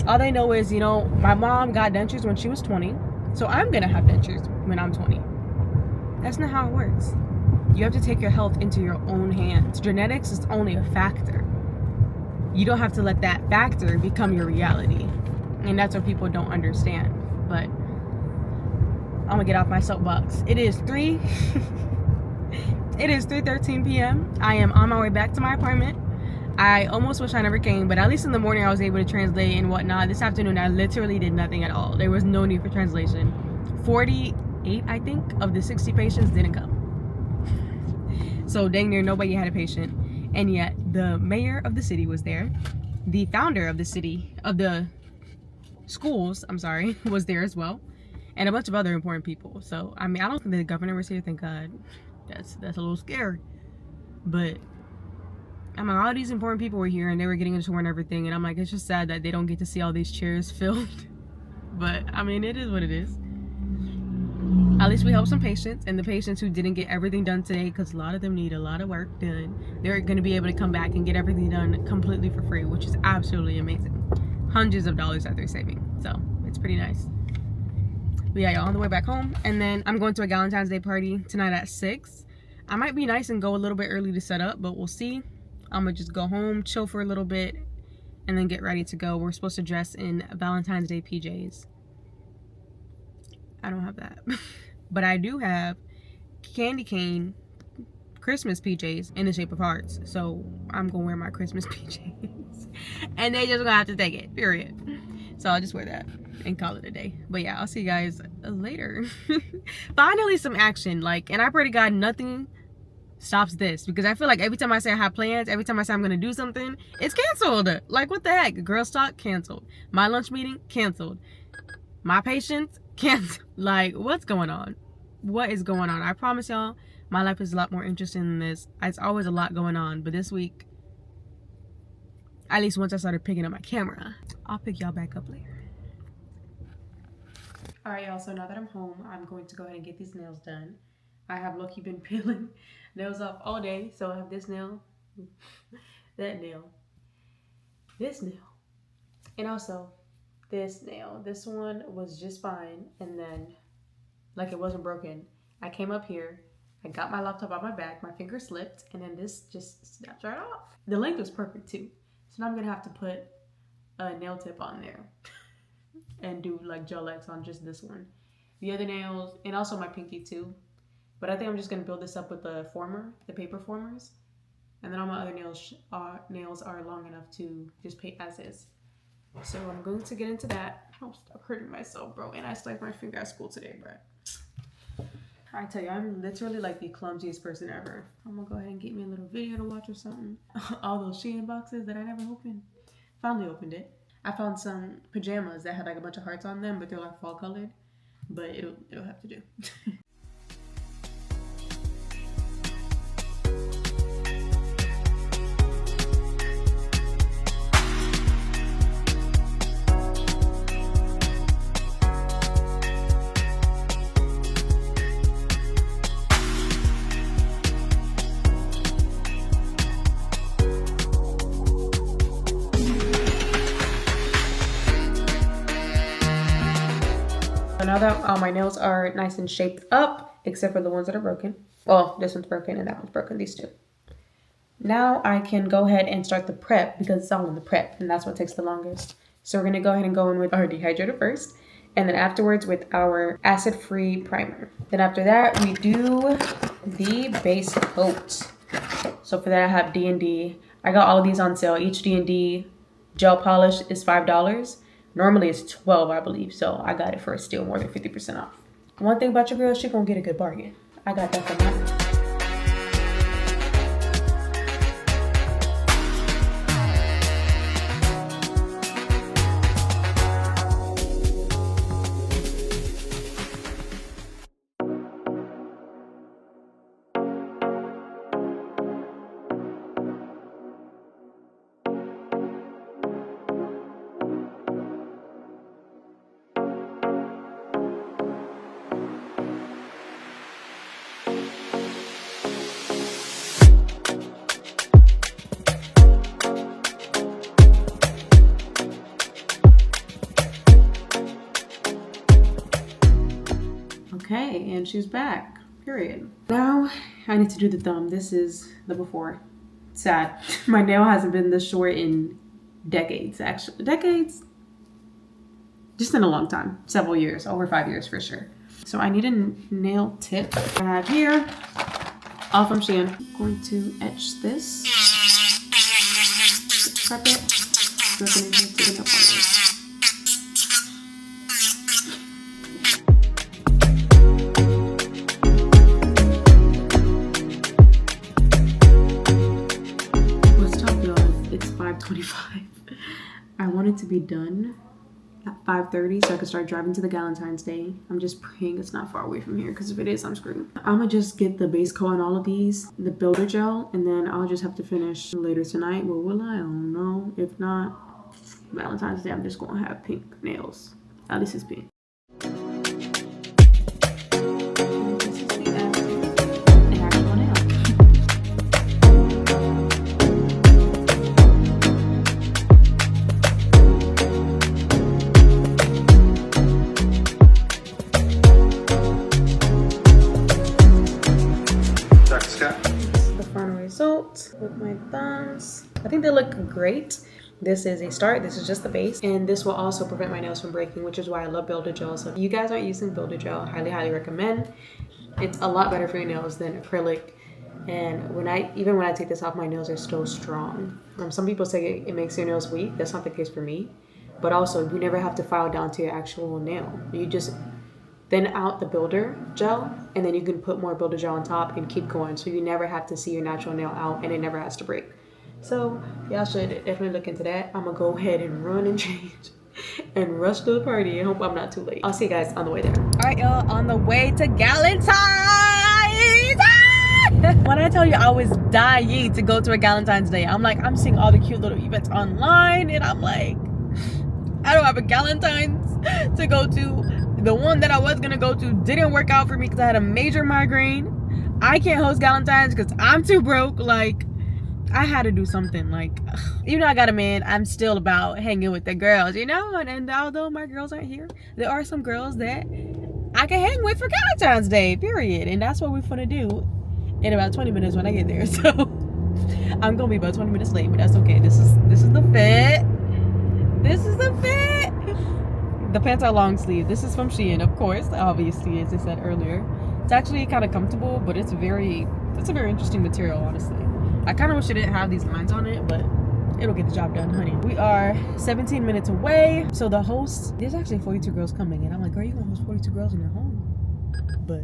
All they know is, you know, my mom got dentures when she was 20, so I'm going to have dentures when I'm 20. That's not how it works. You have to take your health into your own hands. Genetics is only a factor. You don't have to let that factor become your reality. And that's what people don't understand. But I'm gonna get off my soapbox. It is 3:13 p.m. I am on my way back to my apartment. I almost wish I never came, but at least in the morning I was able to translate and whatnot. This afternoon I literally did nothing at all. There was no need for translation. 48, I think, of the 60 patients didn't come. So dang near nobody had a patient. And yet the mayor of the city was there. The founder of the city, of the schools, was there as well. And a bunch of other important people. So, I mean, I don't think the governor was here, thank God. That's a little scary. But, I mean, all these important people were here and they were getting a tour and everything. And I'm like, it's just sad that they don't get to see all these chairs filled. But, I mean, it is what it is. At least we helped some patients. And the patients who didn't get everything done today, because a lot of them need a lot of work done, they're going to be able to come back and get everything done completely for free, which is absolutely amazing. Hundreds of dollars that they're saving. So, it's pretty nice. But yeah, y'all, on the way back home. And then I'm going to a Valentine's Day party tonight at 6. I might be nice and go a little bit early to set up, but we'll see. I'm going to just go home, chill for a little bit, and then get ready to go. We're supposed to dress in Valentine's Day PJs. I don't have that. But I do have candy cane Christmas PJs in the shape of hearts. So I'm going to wear my Christmas PJs. And they just going to have to take it, period. So I'll just wear that and call it a day. But yeah, I'll see you guys later. Finally some action. Like, and I pray to God nothing stops this, because I feel like every time I say I have plans, every time I say I'm gonna do something, it's canceled. Like, what the heck? Girls Talk canceled. My lunch meeting canceled. My patients canceled. Like, what's going on? What is going on? I promise y'all, my life is a lot more interesting than this. It's always a lot going on, but this week, at least once I started picking up my camera, I'll pick y'all back up later. Alright, y'all, so now that I'm home, I'm going to go ahead and get these nails done. I have low-key been peeling nails off all day, so I have this nail, that nail, this nail, and also this nail. This one was just fine, and then, like, it wasn't broken. I came up here, I got my laptop on my back, my finger slipped, and then this just snapped right off. The length was perfect too, so now I'm gonna have to put a nail tip on there and do like gel X on just this one. The other nails, and also my pinky too. But I think I'm just gonna build this up with the former, the paper formers. And then all my other nails are long enough to just paint as is. So I'm going to get into that. Oh, stop hurting myself, bro. And I sliced my finger at school today, bro. I tell you, I'm literally like the clumsiest person ever. I'm gonna go ahead and get me a little video to watch or something. All those Shein boxes that I never opened. Finally opened it. I found some pajamas that had like a bunch of hearts on them, but they're like fall colored. But it'll have to do. Now that all my nails are nice and shaped up, except for the ones that are broken. Well, this one's broken and that one's broken, these two. Now I can go ahead and start the prep, because it's all in the prep and that's what takes the longest. So we're gonna go ahead and go in with our dehydrator first. and then afterwards with our acid-free primer. Then after that, we do the base coat. So for that, I have D&D. I got all of these on sale. Each D&D gel polish is $5. Normally it's $12, I believe. So I got it for still more than 50% off. One thing about your girl, she gonna get a good bargain. I got that from her. Okay, and she's back, period. Now I need to do the thumb. This is the before. Sad. My nail hasn't been this short in decades, actually. Decades? Just in a long time. Several years, over 5 years for sure. So I need a nail tip. I have here, all from Shein. I'm going to etch this. Prep it. So it's going to nail polish. It's 5:25. I want it to be done at 5:30 so I can start driving to the Galentine's Day. I'm just praying it's not far away from here because if it is, I'm screwed. I'm gonna just get the base coat on all of these, the builder gel, and then I'll just have to finish later tonight. Well, will I? I don't know. If not, Valentine's Day, I'm just gonna have pink nails. At least it's pink. With my thumbs, I think they look great. This is a start. This is just the base, and this will also prevent my nails from breaking, which is why I love builder gel. So if you guys aren't using builder gel, highly recommend. It's a lot better for your nails than acrylic, and even when I take this off, my nails are still strong. Some people say it makes your nails weak. That's not the case for me, but also you never have to file down to your actual nail. You just thin out the builder gel, and then you can put more builder gel on top and keep going, so you never have to see your natural nail out, and it never has to break. So y'all should definitely look into that. I'm gonna go ahead and run and change and rush to the party and hope I'm not too late. I'll see you guys on the way there. All right, y'all, on the way to Galentine. When I tell you I was dying to go to a Galentine's Day, I'm seeing all the cute little events online, and I'm like, I don't have a Galentine's to go to. The one that I was gonna go to didn't work out for me because I had a major migraine. I can't host Galentine's because I'm too broke. Like, I had to do something. Like, even though I got a man, I'm still about hanging with the girls, you know? And although my girls aren't here, there are some girls that I can hang with for Galentine's Day, period. And that's what we're gonna do in about 20 minutes when I get there. So I'm gonna be about 20 minutes late, but that's okay. This is the fit. This is the fit. The pants are long sleeve. This is from Shein, of course, obviously, as I said earlier. It's actually kind of comfortable, but it's a very interesting material, honestly. I kind of wish it didn't have these lines on it, but it'll get the job done, honey. We are 17 minutes away. So the host, there's actually 42 girls coming, and I'm like, girl, you gonna host 42 girls in your home? But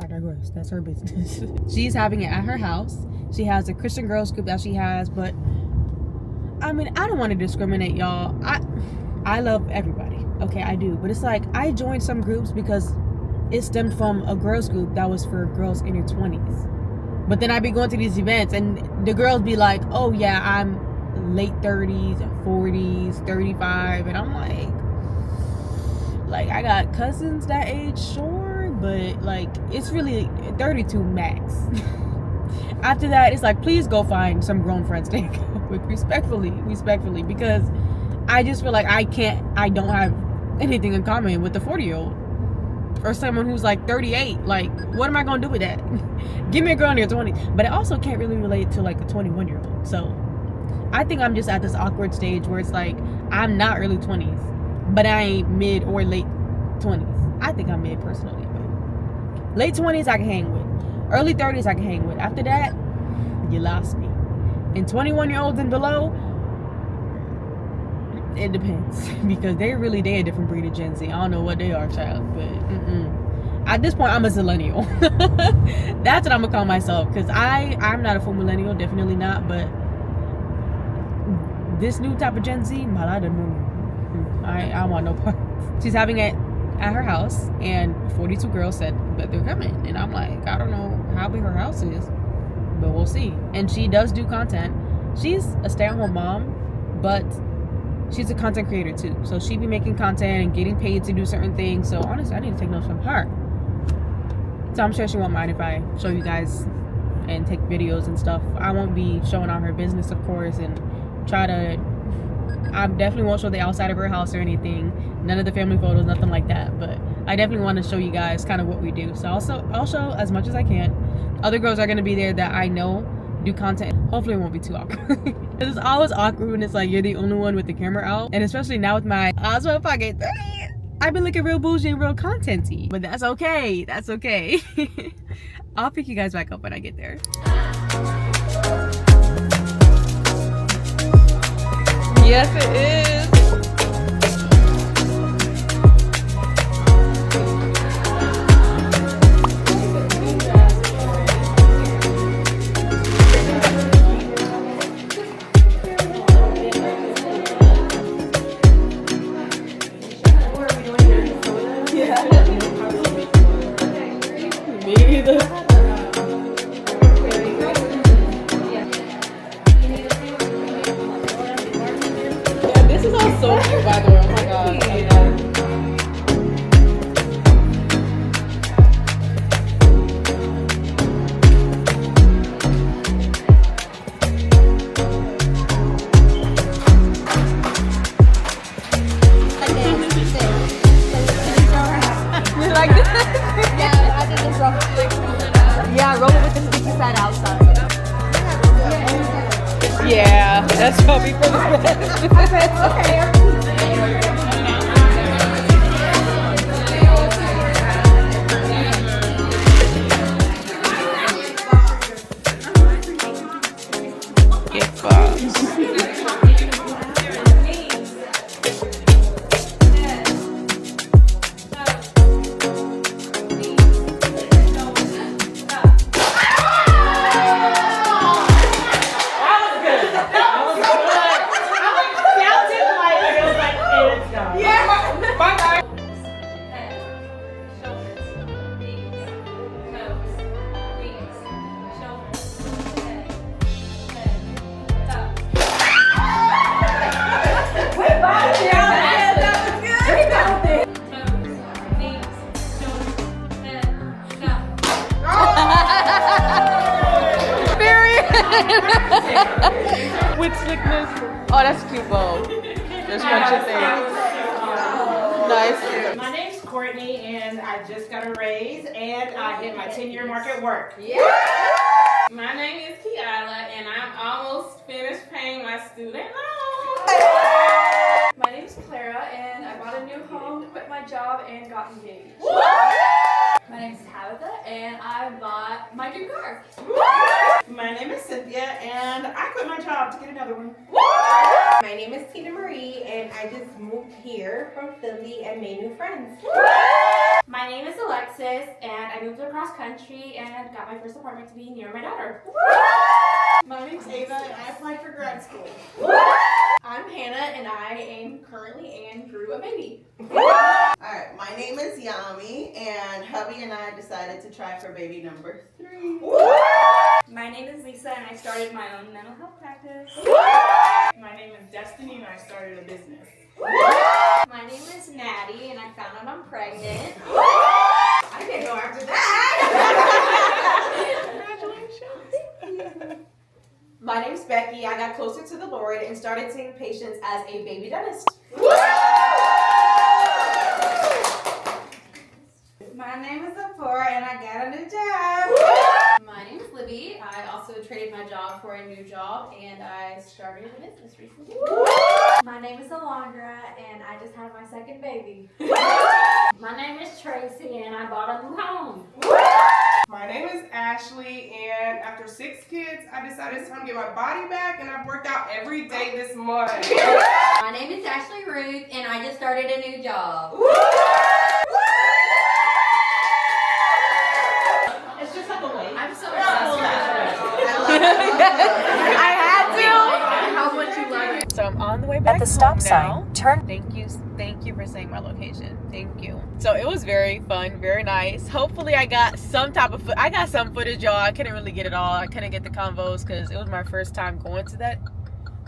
I digress. That's her business. She's having it at her house. She has a Christian girls group that she has, but I mean, I don't want to discriminate, y'all. I love everybody. Okay, I do. But it's like, I joined some groups because it stemmed from a girls group that was for girls in their 20s. But then I be going to these events and the girls be like, oh yeah, I'm late 30s, 40s, 35. And I'm like, I got cousins that age, sure. But like, it's really 32 max. After that, it's like, please go find some grown friends to hang out with, respectfully, because I just feel like I don't have anything in common with the 40-year-old or someone who's like 38. Like, what am I gonna do with that? Give me a girl in your 20s. But I also can't really relate to like a 21-year-old. So I think I'm just at this awkward stage where it's like, I'm not early 20s, but I ain't mid or late 20s. I think I'm mid personally, but late 20s I can hang with. Early 30s I can hang with. After that, you lost me. And 21-year-olds and below, it depends. Because they a different breed of Gen Z. I don't know what they are, child, but at this point I'm a zillennial. That's what I'm gonna call myself, because I'm not a full millennial, definitely not, but this new type of Gen Z, I want no part. She's having it at her house, and 42 girls said that they're coming, and I'm like, I don't know how big her house is, but we'll see. And she does do content. She's a stay-at-home mom, but she's a content creator too, so she be making content and getting paid to do certain things. So honestly, I need to take notes from her. So I'm sure she won't mind if I show you guys and take videos and stuff. I won't be showing all her business, of course, and I definitely won't show the outside of her house or anything. None of the family photos, nothing like that. But I definitely want to show you guys kind of what we do. So I'll show as much as I can. Other girls are going to be there that I know do content. Hopefully it won't be too awkward. It's always awkward when it's like you're the only one with the camera out. And especially now with my Oswald pocket, I've been looking real bougie and real content-y. But that's okay. That's okay. I'll pick you guys back up when I get there. Yes, it is. Me either. So cute, by the way. Oh my god. You like this? Yeah, I did this roll. Yeah, roll it with the sticky side outside. Yeah, that's probably for the best. Okay. With slickness. Oh, that's cute, Bo. Just crunch your thing. Nice. My name's Courtney, and I just got a raise, and I hit my 10-year mark at work. Yeah. My name is Kiala, and I'm almost finished paying my student loan. My name's Clara, and I bought a new home, quit my job, and got engaged. My name's Tabitha, and I bought my new car. My name is Cynthia, and I quit my job to get another one. My name is Tina Marie, and I just moved here from Philly and made new friends. My name is Alexis, and I moved across country and got my first apartment to be near my daughter. My name's Ava, and I applied for grad school. I'm Hannah, and I am currently and grew a baby. Alright, my name is Yami, and hubby and I decided to try for baby number 3. My name is Lisa, and I started my own mental health practice. My name is Destiny, and I started a business. My name is Maddie, and I found out I'm pregnant. I can't go after that. Congratulations. My name's Becky. I got closer to the Lord and started seeing patients as a baby dentist. My name is Zafora, and I got a new job. My name is Libby. I also traded my job for a new job, and I started a business recently. My name is Alondra, and I just had my second baby. My name is Tracy and I bought a new home. My name is Ashley, and after 6 kids, I decided it's time to get my body back, and I've worked out every day this month. My name is Ashley Ruth, and I just started a new job. It's just like a wait. I'm so excited. I had to. How much you love it. So I'm on the way back at the stop home sign. now. Turn. Thank you for saying my location. Thank you. So it was very fun, very nice. Hopefully I got some type of I got some footage, y'all. I couldn't really get it all. I couldn't get the convos because it was my first time going to that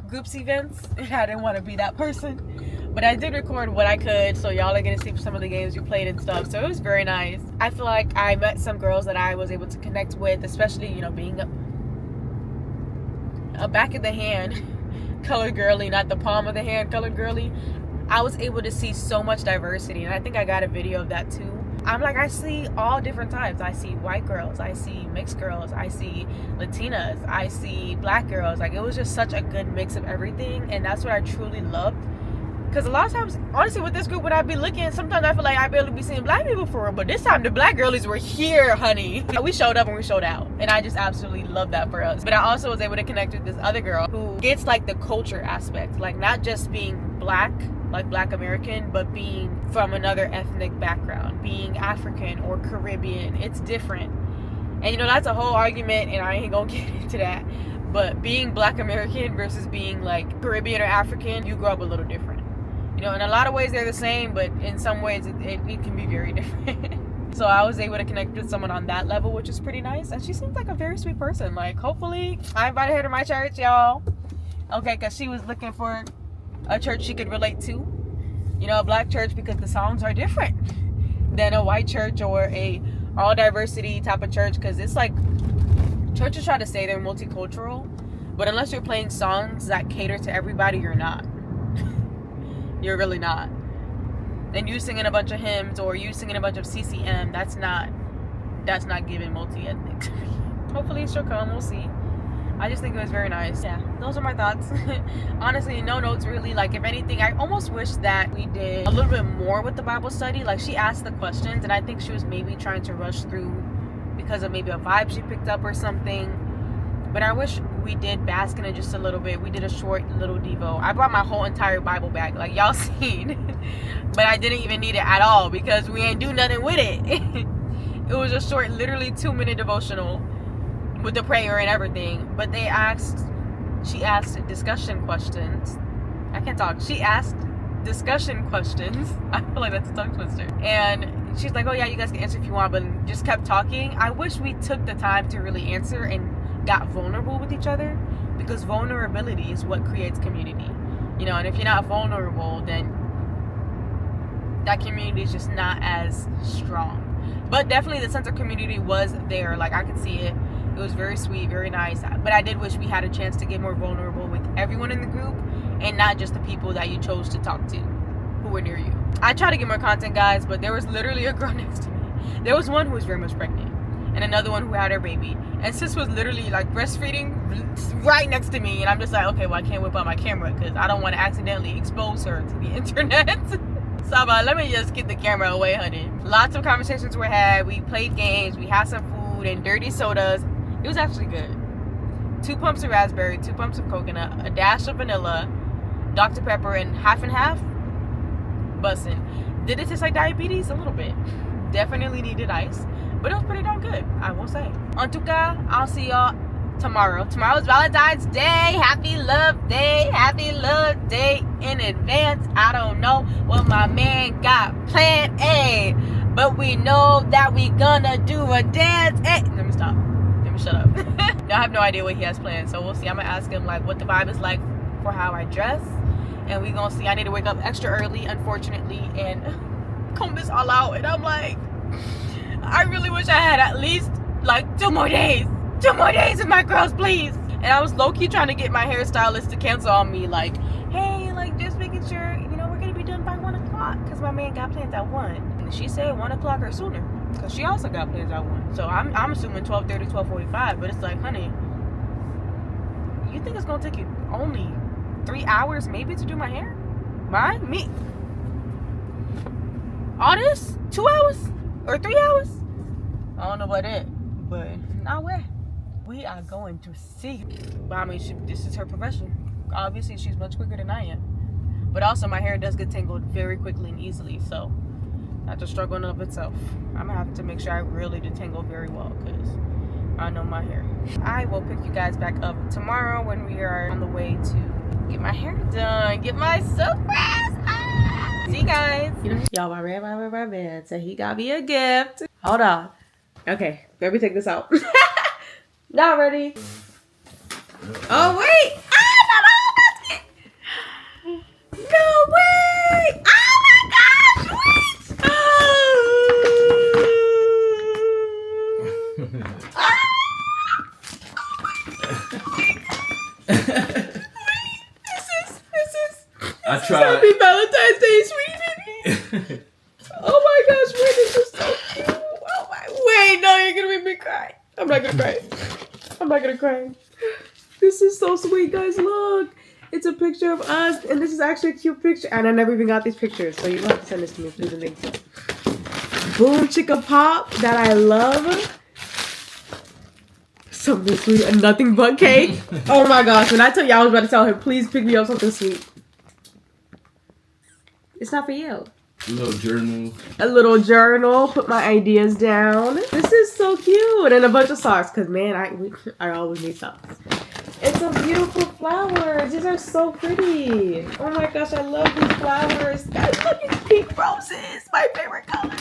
groups events, and I didn't want to be that person. But I did record what I could, so y'all are gonna see some of the games we played and stuff. So it was very nice. I feel like I met some girls that I was able to connect with, especially, you know, being a back of the hand colored girly, not the palm of the hand colored girly. I was able to see so much diversity, and I think I got a video of that too. I'm like, I see all different types. I see white girls, I see mixed girls, I see Latinas, I see black girls. Like, it was just such a good mix of everything, and that's what I truly loved. Because a lot of times, honestly, with this group, when I be looking, sometimes I feel like I barely be seeing black people for real. But this time, the black girlies were here, honey. We showed up and we showed out. And I just absolutely love that for us. But I also was able to connect with this other girl who gets, like, the culture aspect. Like, not just being black, like black American, but being from another ethnic background. Being African or Caribbean. It's different. And, you know, that's a whole argument, and I ain't gonna get into that. But being black American versus being, like, Caribbean or African, you grow up a little different. You know, in a lot of ways they're the same, but in some ways it can be very different. So I was able to connect with someone on that level, which is pretty nice. And she seems like a very sweet person. Like, hopefully, I invited her to my church, y'all. Okay, because she was looking for a church she could relate to. You know, a black church, because the songs are different than a white church or a all diversity type of church. Because it's like, churches try to say they're multicultural, but unless you're playing songs that cater to everybody, you're not. You're really not. And you singing a bunch of hymns or you singing a bunch of CCM, that's not giving multi-ethnic. Hopefully she'll come, we'll see. I just think it was very nice. Yeah, those are my thoughts. Honestly, no notes really. Like, if anything, I almost wish that we did a little bit more with the Bible study. Like, she asked the questions, and I think she was maybe trying to rush through because of maybe a vibe she picked up or something. But I wish we did bask in it just a little bit. We did a short little Devo. I brought my whole entire Bible bag, like y'all seen. But I didn't even need it at all because we ain't do nothing with it. It was a short, literally 2-minute devotional with the prayer and everything. But she asked discussion questions. I can't talk. She asked discussion questions. I feel like that's a tongue twister. And she's like, oh yeah, you guys can answer if you want, but just kept talking. I wish we took the time to really answer and got vulnerable with each other, because vulnerability is what creates community. You know, and if you're not vulnerable, then that community is just not as strong. But definitely the sense of community was there. Like, I could see it. It was very sweet, very nice. But I did wish we had a chance to get more vulnerable with everyone in the group and not just the people that you chose to talk to who were near you. I try to get more content, guys, but there was literally a girl next to me. There was one who was very much pregnant and another one who had her baby. And sis was literally like breastfeeding right next to me. And I'm just like, okay, well, I can't whip out my camera because I don't want to accidentally expose her to the internet. So I'm like, let me just get the camera away, honey. Lots of conversations were had. We played games. We had some food and dirty sodas. It was actually good. 2 pumps of raspberry, 2 pumps of coconut, a dash of vanilla, Dr. Pepper, and half. Bussin'. Did it taste like diabetes? A little bit. Definitely needed ice. But it was pretty darn good, I will say. En tout cas, I'll see y'all tomorrow. Tomorrow's Valentine's Day. Happy Love Day. Happy Love Day in advance. I don't know what my man got planned, but we know that we gonna do a dance. Let me stop. Let me shut up. I have no idea what he has planned, so we'll see. I'm gonna ask him like what the vibe is like for how I dress, and we gonna see. I need to wake up extra early, unfortunately, and comb this all out, and I'm like, I really wish I had at least like 2 more days. 2 more days with my girls, please. And I was low-key trying to get my hairstylist to cancel on me, like, hey, like, just making sure, you know, we're gonna be done by 1 o'clock because my man got plans at 1. And she said 1 o'clock or sooner because she also got plans at 1. So I'm assuming 12:30, 12:45, but it's like, honey, you think it's gonna take you only 3 hours maybe to do my hair? Me? All this? 2 hours? Or 3 hours? I don't know about that. But now where? We are going to see. But I mean, this is her profession. Obviously, she's much quicker than I am. But also, my hair does get tangled very quickly and easily. So, that's a struggle in and of itself. I'm going to have to make sure I really detangle very well. Because I know my hair. I will pick you guys back up tomorrow when we are on the way to get my hair done. Get my surprise. See you guys. Y'all, my man said he got me a gift. Hold on. Okay, let me take this out. Not ready. Oh, wait. No way. Oh, my gosh. Wait. I tried. Happy Valentine's Day, sweetie. Oh my gosh, wait, this is so cute. Oh my, wait, no, you're gonna make me cry. I'm not gonna cry. I'm not gonna cry. This is so sweet, guys. Look, it's a picture of us, and this is actually a cute picture. And I never even got these pictures, so you have to send this to me, please and thank you. Boom Chicka Pop that I love. Something sweet and nothing but cake. Oh my gosh, when I tell you I was about to tell him, please pick me up something sweet. It's not for you. A little journal. A little journal. Put my ideas down. This is so cute. And a bunch of socks. Because, man, I always need socks. It's a beautiful flowers. These are so pretty. Oh, my gosh. I love these flowers. Guys, look at pink roses. My favorite color.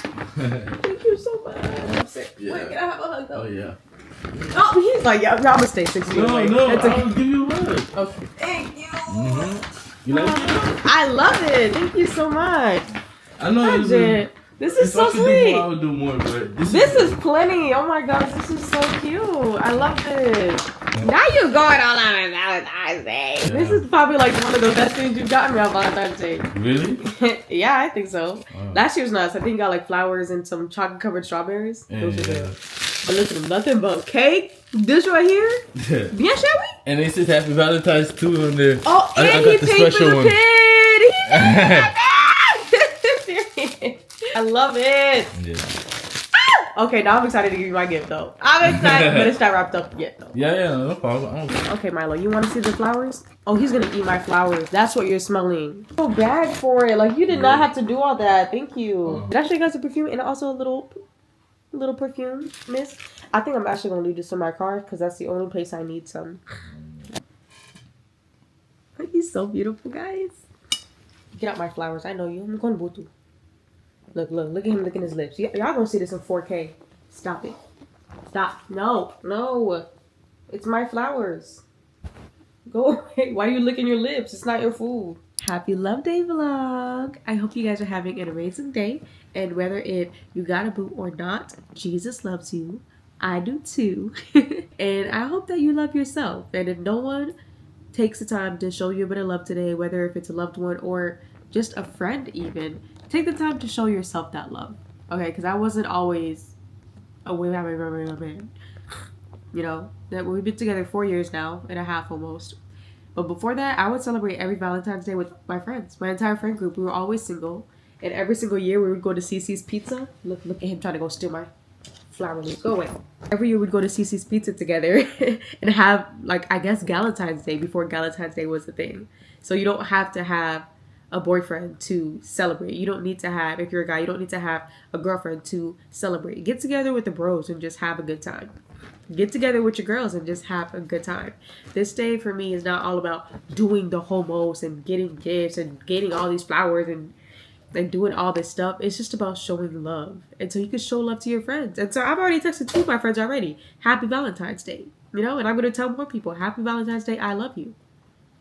Thank you so much. I'm sick. Yeah. Wait, can I have a hug, though? Oh, yeah. Oh, he's like, yeah, I'm going to stay 6 feet away. No, That's I'll give you a hug. Okay. Thank you. Mm-hmm. You like it? I love it. Thank you so much. I know this is so sweet. Do more, I would do more, but this is plenty. Oh my gosh, this is so cute. I love this. Now you're going all out on Valentine's Day. Yeah. This is probably like one of the best things you've gotten me on Valentine's Day. Really? Yeah, I think so. Wow. Last year's nuts. I think got like flowers and some chocolate covered strawberries. Those are good. But listen, nothing but cake. This right here. Bien, shall we? And it says Happy Valentine's too on there. Oh, and I he got the paid special for the one. pin. I love it. Yeah. Okay, now I'm excited to give you my gift though. I'm excited, but it's not wrapped up yet though. Yeah, no problem. Okay, Milo, you want to see the flowers? Oh, he's gonna eat my flowers. That's what you're smelling. So bad for it. Like you did not have to do all that. Thank you. It actually got some perfume and also a little perfume mist. I think I'm actually gonna leave this in my car because that's the only place I need some. He's so beautiful, guys. Get out my flowers. I know you. I'm going to Butu. Look at him licking his lips. Y'all gonna see this in 4K. Stop it. Stop. No. It's my flowers. Go away. Why are you licking your lips? It's not your food. Happy Love Day vlog. I hope you guys are having an amazing day. And whether you got a boo or not, Jesus loves you. I do too. And I hope that you love yourself. And if no one takes the time to show you a bit of love today, whether if it's a loved one or just a friend even, take the time to show yourself that love. Okay, because I wasn't always a man. You know, that we've been together 4 years now and a half almost. But before that, I would celebrate every Valentine's Day with my friends. My entire friend group, we were always single. And every single year we would go to Cece's Pizza. Look at him trying to go steal my flower leaves. Go away. Every year we'd go to Cece's Pizza together and have, like, I guess Galentine's Day before Galentine's Day was a thing. So you don't have to have a boyfriend to celebrate. You don't need to have, if you're a guy, you don't need to have a girlfriend to celebrate. Get together with the bros and just have a good time. Get together with your girls and just have a good time. This day for me is not all about doing the whole most and getting gifts and getting all these flowers and doing all this stuff. It's just about showing love. And so you can show love to your friends. And so I've already texted 2 of my friends already. Happy Valentine's Day. You know, and I'm going to tell more people, Happy Valentine's Day, I love you.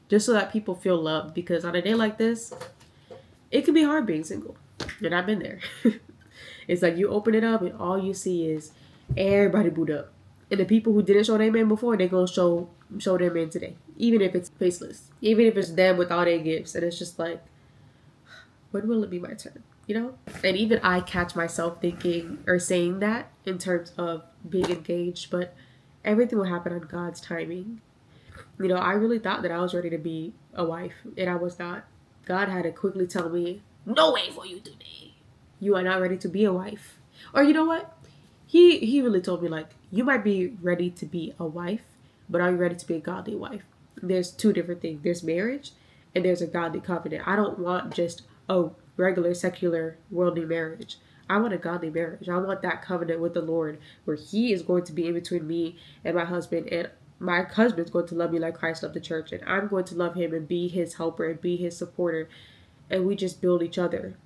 Just so that people feel loved. Because on a day like this, it can be hard being single. And I've been there. It's like you open it up and all you see is everybody booed up. And the people who didn't show their man before, they're going to show their man today. Even if it's faceless. Even if it's them with all their gifts. And it's just like, when will it be my turn? You know? And even I catch myself thinking or saying that in terms of being engaged. But everything will happen on God's timing. You know, I really thought that I was ready to be a wife. And I was not. God had to quickly tell me, no way for you today. You are not ready to be a wife. Or you know what? He really told me, like, you might be ready to be a wife, but are you ready to be a godly wife? There's two different things. There's marriage and there's a godly covenant. I don't want just a regular, secular, worldly marriage. I want a godly marriage. I want that covenant with the Lord where he is going to be in between me and my husband, and my husband's going to love me like Christ loved the church, and I'm going to love him and be his helper and be his supporter, and we just build each other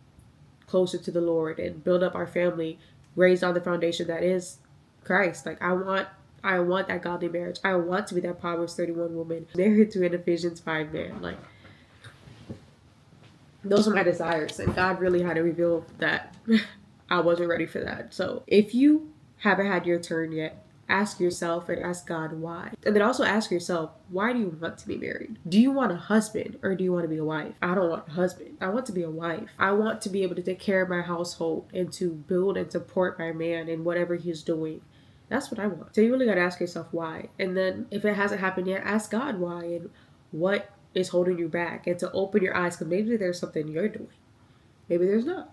closer to the Lord and build up our family raised on the foundation that is Christ. Like, I want that godly marriage. I want to be that Proverbs 31 woman married to an Ephesians 5 man. Like, those are my desires, and God really had to reveal that I wasn't ready for that. So if you haven't had your turn yet, ask yourself and ask God why. And then also ask yourself, why do you want to be married? Do you want a husband or do you want to be a wife? I don't want a husband. I want to be a wife. I want to be able to take care of my household and to build and support my man in whatever he's doing. That's what I want. So you really got to ask yourself why. And then if it hasn't happened yet, ask God why and what is holding you back, and to open your eyes, because maybe there's something you're doing. Maybe there's not.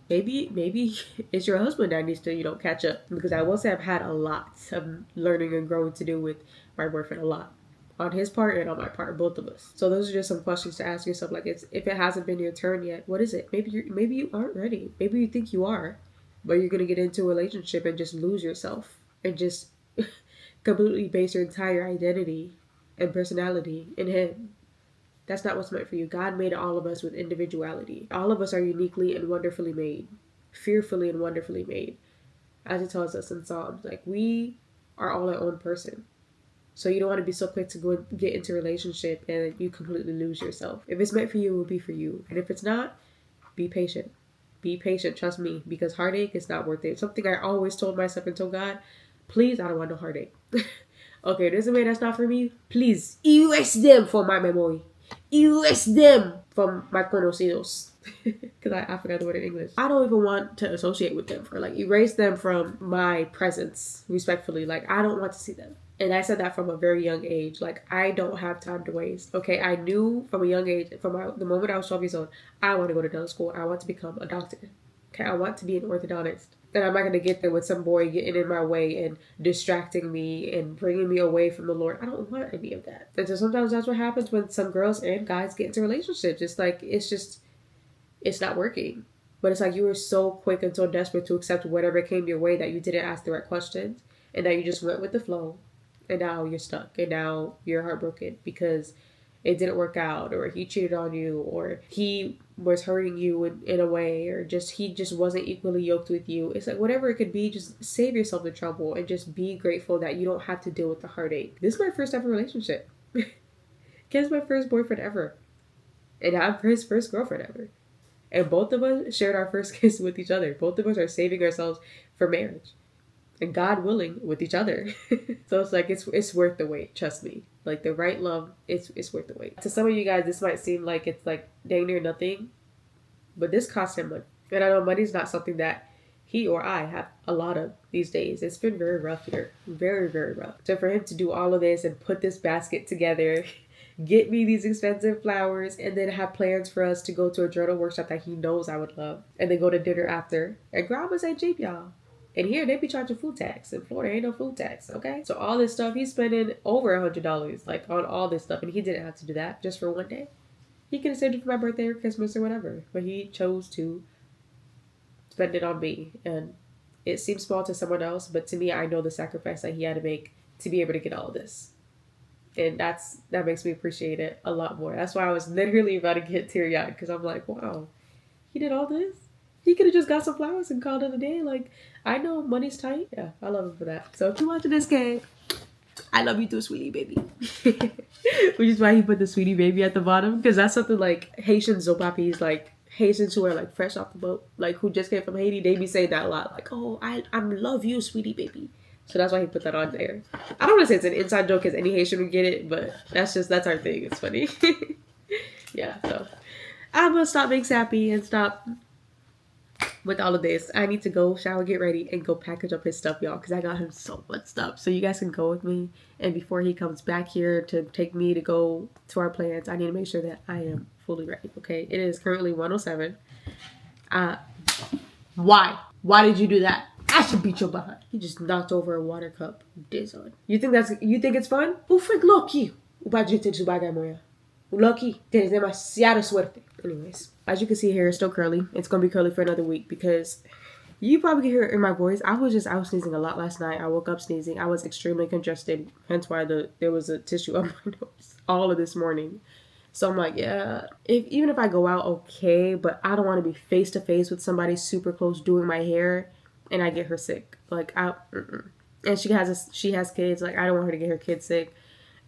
Maybe it's your husband that needs to, catch up. Because I will say I've had a lot of learning and growing to do with my boyfriend, a lot. On his part and on my part, both of us. So those are just some questions to ask yourself. Like, if it hasn't been your turn yet, what is it? Maybe you aren't ready. Maybe you think you are, but you're going to get into a relationship and just lose yourself and just completely base your entire identity and personality in him. That's not what's meant for you. God made all of us with individuality. All of us are uniquely and wonderfully made. Fearfully and wonderfully made. As it tells us in Psalms. Like, we are all our own person. So you don't want to be so quick to go and get into a relationship and you completely lose yourself. If it's meant for you, it will be for you. And if it's not, be patient. Be patient, trust me. Because heartache is not worth it. Something I always told myself and told God, please, I don't want no heartache. Okay, there's a man that's not for me. Please, erase them for my memory. Erase them from my conocidos. Because I forgot the word in English. I don't even want to associate with them, or like erase them from my presence, respectfully. Like, I don't want to see them. And I said that from a very young age. Like, I don't have time to waste. Okay, I knew from a young age, the moment I was 12 years old, I want to go to dental school. I want to become a doctor. Okay, I want to be an orthodontist. And I'm not going to get there with some boy getting in my way and distracting me and bringing me away from the Lord. I don't want any of that. And so sometimes that's what happens when some girls and guys get into relationships. It's like, it's not working. But it's like you were so quick and so desperate to accept whatever came your way that you didn't ask the right questions. And now you just went with the flow. And now you're stuck. And now you're heartbroken because it didn't work out, or he cheated on you, or he was hurting you in a way, or he just wasn't equally yoked with you. It's like, whatever it could be, just save yourself the trouble and just be grateful that you don't have to deal with the heartache. This is my first ever relationship. Ken's my first boyfriend ever. And I'm his first girlfriend ever. And both of us shared our first kiss with each other. Both of us are saving ourselves for marriage. And God willing, with each other. So it's like, it's worth the wait, trust me. Like, the right love, it's worth the wait. To some of you guys, this might seem like it's like dang near nothing, but this costs him money. And I know money's not something that he or I have a lot of these days. It's been very rough here. Very, very rough. So for him to do all of this and put this basket together, get me these expensive flowers, and then have plans for us to go to a journal workshop that he knows I would love, and then go to dinner after. And grandmas ain't cheap, y'all. And here, they be charging food tax. In Florida, ain't no food tax, okay? So all this stuff, he's spending over $100, like, on all this stuff. And he didn't have to do that just for one day. He could have saved it for my birthday or Christmas or whatever. But he chose to spend it on me. And it seems small to someone else, but to me, I know the sacrifice that he had to make to be able to get all of this. And that makes me appreciate it a lot more. That's why I was literally about to get teary-eyed, because I'm like, wow, he did all this? He could have just got some flowers and called it a day. Like, I know money's tight. Yeah, I love him for that. So if you're watching this, kid, I love you too, sweetie baby. Which is why he put the sweetie baby at the bottom. Because that's something like Haitian H.O.T.ies, like Haitians who are like fresh off the boat, like who just came from Haiti, they be saying that a lot. Like, oh, I love you, sweetie baby. So that's why he put that on there. I don't want to say it's an inside joke because any Haitian would get it, but that's our thing. It's funny. Yeah, so I'm going to stop being sappy and stop with all of this. I need to go shower, get ready, and go package up his stuff, y'all, because I got him so much stuff. So you guys can go with me, and before he comes back here to take me to go to our plans, I need to make sure that I am fully ready, okay? It is currently 1:07. Why? Why did you do that? I should beat your behind. He just knocked over a water cup. Dizon. You think it's fun? O foi Loki. O budget de bagay moya. Lucky. Tienes demasiada suerte. Anyways, as you can see here, it's still curly. It's gonna be curly for another week because you probably can hear it in my voice. I was sneezing a lot last night. I woke up sneezing. I was extremely congested. Hence why there was a tissue on my nose all of this morning. So I'm like, yeah, even if I go out, okay, but I don't want to be face to face with somebody super close doing my hair and I get her sick. Like, and she has kids. Like, I don't want her to get her kids sick.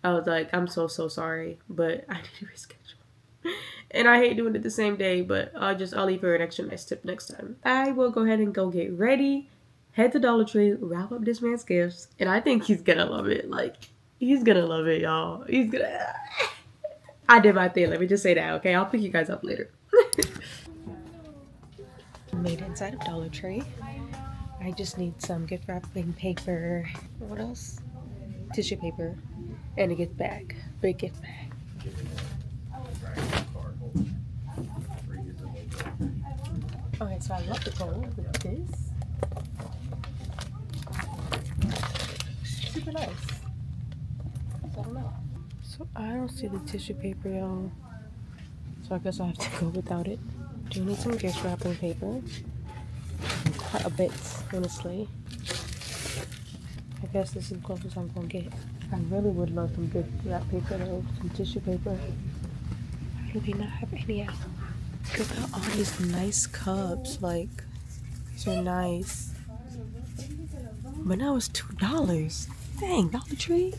I was like, I'm so sorry, but I need to reschedule. And I hate doing it the same day, but I'll leave her an extra nice tip next time. I will go ahead and go get ready, head to Dollar Tree, wrap up this man's gifts, and I think he's gonna love it. Like, he's gonna love it, y'all. He's gonna... I did my thing, let me just say that, okay? I'll pick you guys up later. Made it inside of Dollar Tree. I just need some gift wrapping paper. What else? Tissue paper. And a gift bag. Big gift bag. Okay, so I love the bowl with this. Super nice. So I don't know. So I don't see the tissue paper, y'all. So I guess I have to go without it. Do need some gift wrapping paper. Quite a bit, honestly. I guess this is as close as I'm gonna get. I really would love some gift wrap paper though. Some tissue paper. I really not have any out. Look at all these nice cups. Like, these are nice. But now it's $2. Dang, Dollar Tree.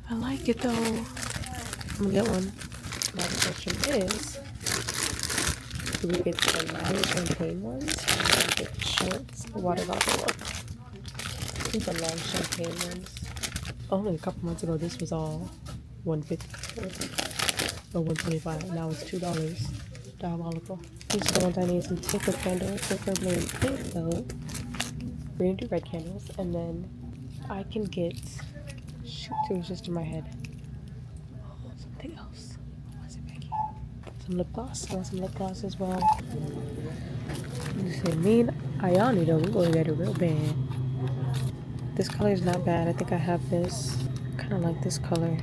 I like it though. I'm gonna get one. My question is, do we get the long champagne ones? Or do we get the shorts? The water bottle one. I think the long champagne ones. Only a couple months ago, this was all $150 or $125. Now it's $2. Diabolical. These ones I need some paper candles, preferably in pink though. We're gonna do red candles, and then I can get. Shoot, it was just in my head. Oh, something else. What's it back here? Some lip gloss. I want some lip gloss as well. You said mean Ayani though. We're gonna get it real bad. This color is not bad. I think I have this. I kind of like this color.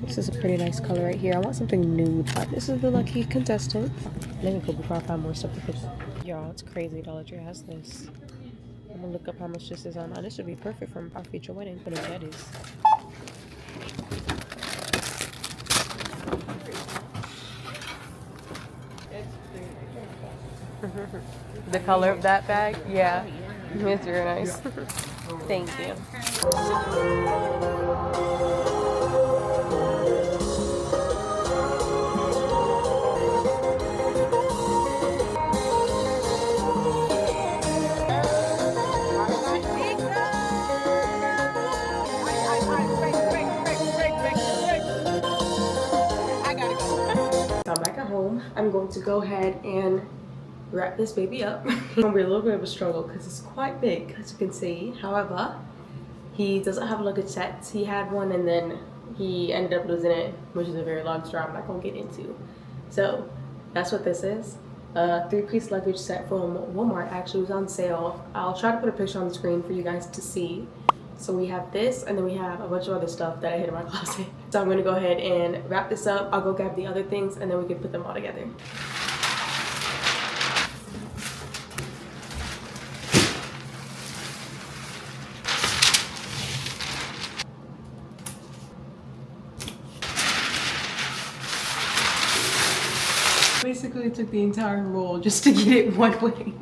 This is a pretty nice color right here. I want something nude. This is the lucky contestant. Let me go before I find more stuff to put. Y'all, it's crazy. Dollar Tree has this. I'm gonna look up how much this is on. This should be perfect for our future wedding. But that is. The color of that bag? Yeah. It's very nice. Thank you. I'm back at home. I'm going to go ahead and wrap this baby up. It's gonna be a little bit of a struggle because it's quite big, as you can see. However, he doesn't have a luggage set. He had one and then he ended up losing it, which is a very long story I'm not gonna get into. So that's what this is. A 3-piece luggage set from Walmart. Actually was on sale. I'll try to put a picture on the screen for you guys to see. So we have this, and then we have a bunch of other stuff that I hid in my closet. So I'm gonna go ahead and wrap this up. I'll go grab the other things and then we can put them all together. Basically took the entire roll just to get it one way.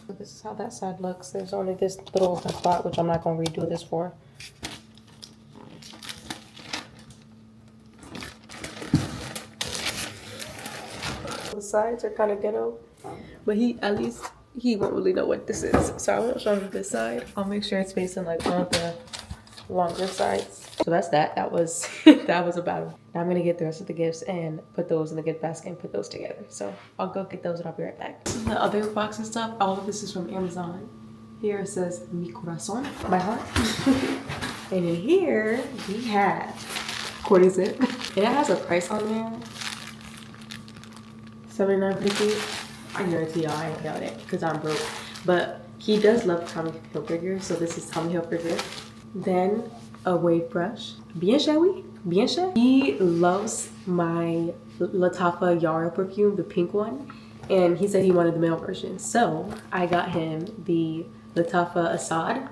So this is how that side looks. There's only this little spot, which I'm not going to redo this for. The sides are kind of ghetto, but at least he won't really know what this is. So I won't show him this side. I'll make sure it's facing like one of the longer sides. So that's that. That was that was about it. Now I'm gonna get the rest of the gifts and put those in the gift basket and put those together. So I'll go get those and I'll be right back. The other box and stuff, all of this is from Amazon. Here it says Mi Corazon, my heart. And in here, we have, what is it? And it has a price on there. $79.50. I guarantee y'all I ain't got it because I'm broke. But he does love Tommy Hilfiger, so this is Tommy Hilfiger. Then a wave brush. Bien chérie? Bien chérie? He loves my Lattafa Yara perfume, the pink one. And he said he wanted the male version. So I got him the Lattafa Assad,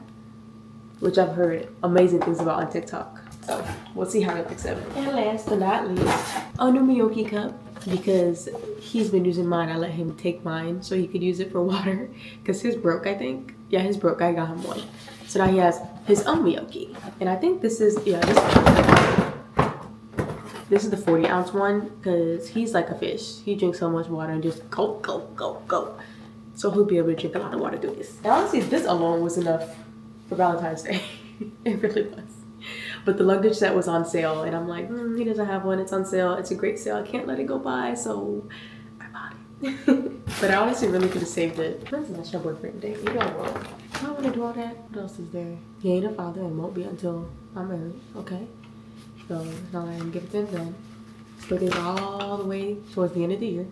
which I've heard amazing things about on TikTok. So we'll see how he likes it. And last but not least, a new Miyoki cup, because he's been using mine. I let him take mine so he could use it for water because his broke, I think. Yeah, his broke. I got him one. So now he has his own Miyoki. And I think this is, yeah, this is the 40-ounce one because he's like a fish. He drinks so much water and just go, go, go, go. So he'll be able to drink a lot of water through this. And honestly, this alone was enough for Valentine's Day. It really was. But the luggage set was on sale and I'm like, he doesn't have one, it's on sale. It's a great sale, I can't let it go by, so I bought it. But I honestly really could have saved it. When's National Boyfriend Day? You don't know. I don't want to do all that. What else is there? He ain't a father and won't be until I'm married, okay? So it's not like I can give it to him then. But it's all the way towards the end of the year.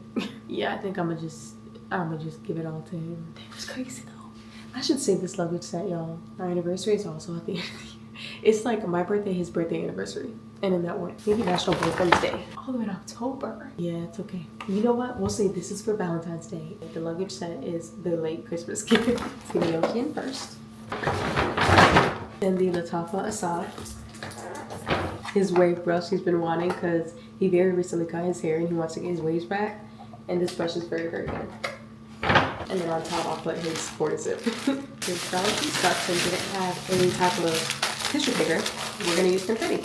Yeah, I think I'm gonna just give it all to him. That was crazy though. I should save this luggage set, y'all. Our anniversary is also at the end of the year. It's like my birthday, his birthday, anniversary. And in that order. Maybe National Boyfriend's Day. All the way in October. Yeah, it's okay. You know what? We'll say this is for Valentine's Day. The luggage set is the late Christmas gift. It's gonna go in first. Then the Lattafa Assad. His wave brush he's been wanting because he very recently cut his hair and he wants to get his waves back. And this brush is very, very good. And then on top, I'll put his Fortisip. His Valentine Scotch and didn't have any type of tissue paper. We're gonna use confetti.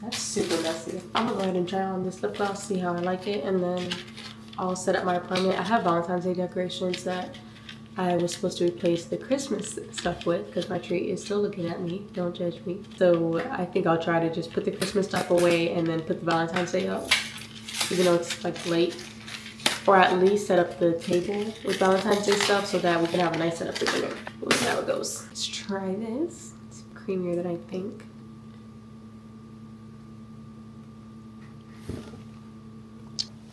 That's super messy. I'm gonna go ahead and try on this lip gloss, see how I like it, and then I'll set up my apartment. I have Valentine's Day decorations that I was supposed to replace the Christmas stuff with because my tree is still looking at me. Don't judge me. So I think I'll try to just put the Christmas stuff away and then put the Valentine's Day up, even though it's like late. Or at least set up the table with Valentine's Day stuff so that we can have a nice setup for dinner. We'll see how it goes. Let's try this. It's creamier than I think.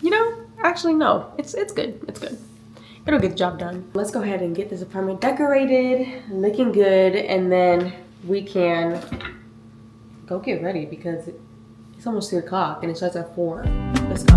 You know, actually no, it's good, it's good. It'll get the job done. Let's go ahead and get this apartment decorated, looking good, and then we can go get ready because it's almost 3 o'clock and it starts at 4. Let's go.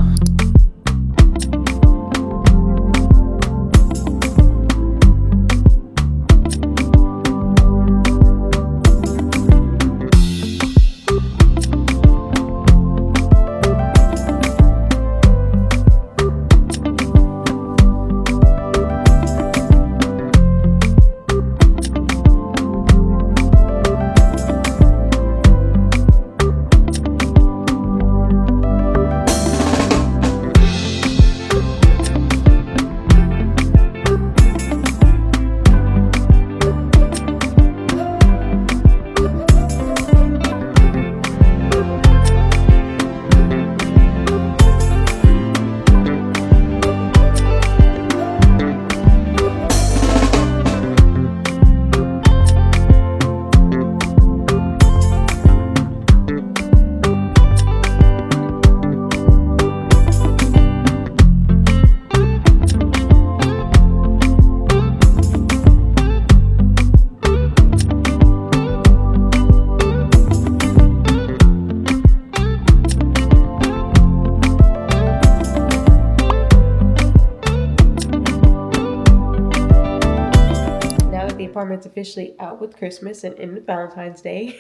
Apartment's officially out with Christmas and in with Valentine's Day.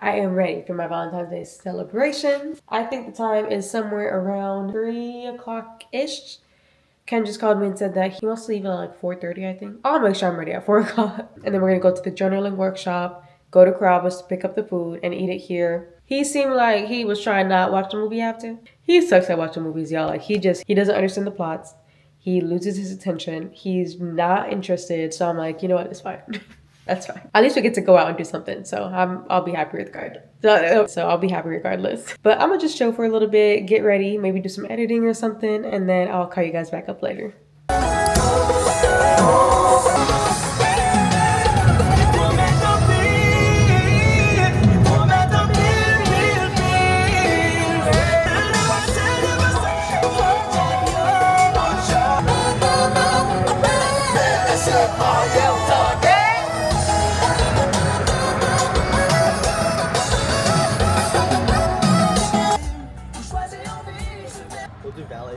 I am ready for my Valentine's Day celebration. I think the time is somewhere around 3 o'clock-ish. Ken just called me and said that he wants to leave at like 4:30, I think. I'll make sure I'm ready at 4 o'clock. And then we're gonna go to the journaling workshop, go to Carrabba's to pick up the food and eat it here. He seemed like he was trying not to watch the movie after. He sucks at watching movies, y'all. Like he doesn't understand the plots. He loses his attention. He's not interested. So I'm like, you know what? It's fine. That's fine. At least we get to go out and do something. So I'll be happy regardless. So I'll be happy regardless. But I'm gonna just chill for a little bit, get ready, maybe do some editing or something, and then I'll call you guys back up later.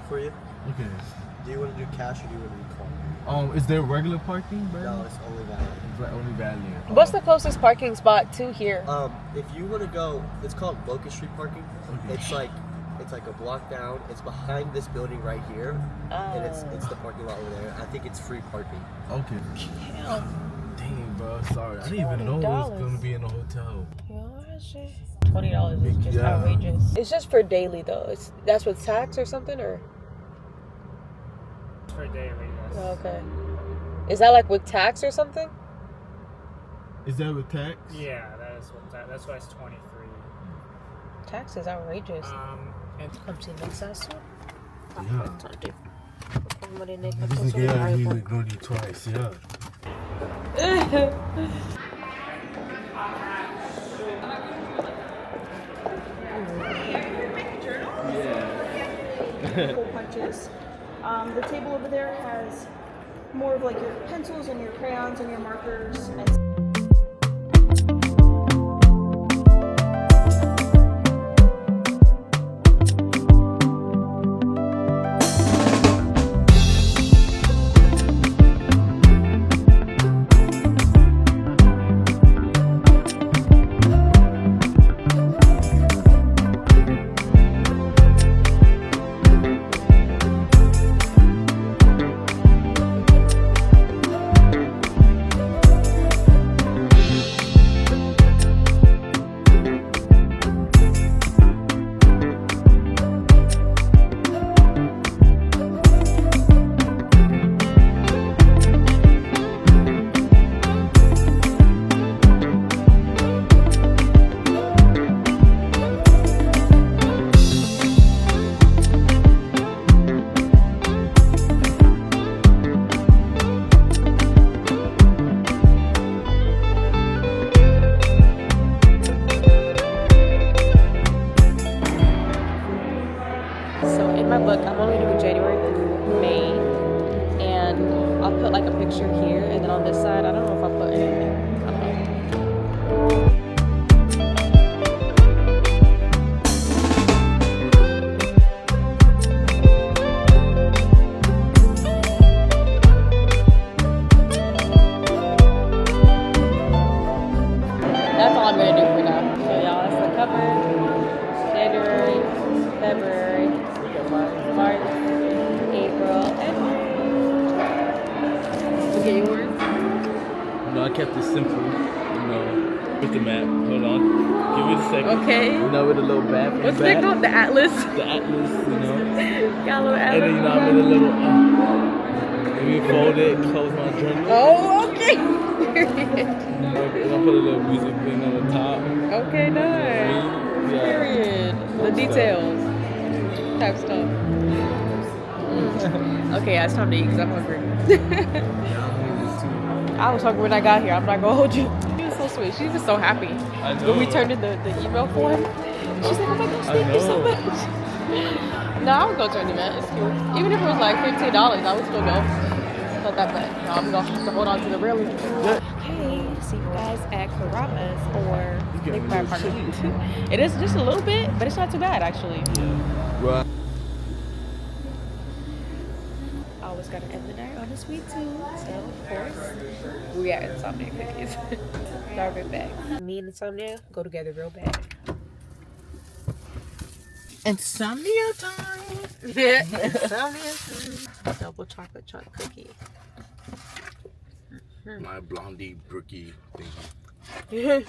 wallet for you. Okay. Do you want to do cash or do you want to do card? Is there regular parking, bro? No, it's only valid. Only valid. What's the closest parking spot to here? If you want to go, it's called Locust Street parking. Okay. It's like a block down. It's behind this building right here, and it's the parking lot over there. I think it's free parking. Okay. Dang, bro. Sorry, I didn't even know it was gonna be in a hotel. $20 is just outrageous. It's just for daily though. That's with tax or something, or? It's for daily. Yes. Okay. Is that like with tax or something? Is that with tax? Yeah, that's why it's 23. Tax is outrageous. And Kamsi nagsaso. Yeah. This is good. I need to ignore you twice. Yeah. Hole punches. The table over there has more of like your pencils and your crayons and your markers. My book, I'm only doing January through May, and I'll put like a picture here, and then on this side, I don't know if I'll put anything. I don't know. That's all I'm gonna do for now. So y'all, that's the cover. January, February, March, April, and May. Okay, yours? No, I kept it simple. You know, with the map. Hold on. Give me a second. Okay. You know, with a little map. What's that called? The atlas? The atlas, you know. Got a little atlas. And then, you know, I made a little, let me fold it, close my journal. Oh, okay. And I'll put a little music thing on the top. Okay, nice. Yeah. Period. The details. Type stuff. Okay, yeah, it's time to eat because I'm hungry. I was hungry when I got here. I'm not gonna hold you. She was so sweet. She was so happy. I know. When we turned in the email for him, she's like, oh my gosh, thank you so much. No, I would go turn him in. It's cute. Even if it was like $15, I would still go. Not that bad. No, I'm gonna have to hold on to the railing. Okay, see you guys at Karama's or maybe my apartment. It is just a little bit, but it's not too bad actually. Right. Always gotta end the night on a sweet tooth. So of course, we got Insomnia cookies. Garbage bag. Me and Insomnia go together real bad. Insomnia time. Yeah, Insomnia time. Double chocolate chunk cookie. My blondie brookie thing. In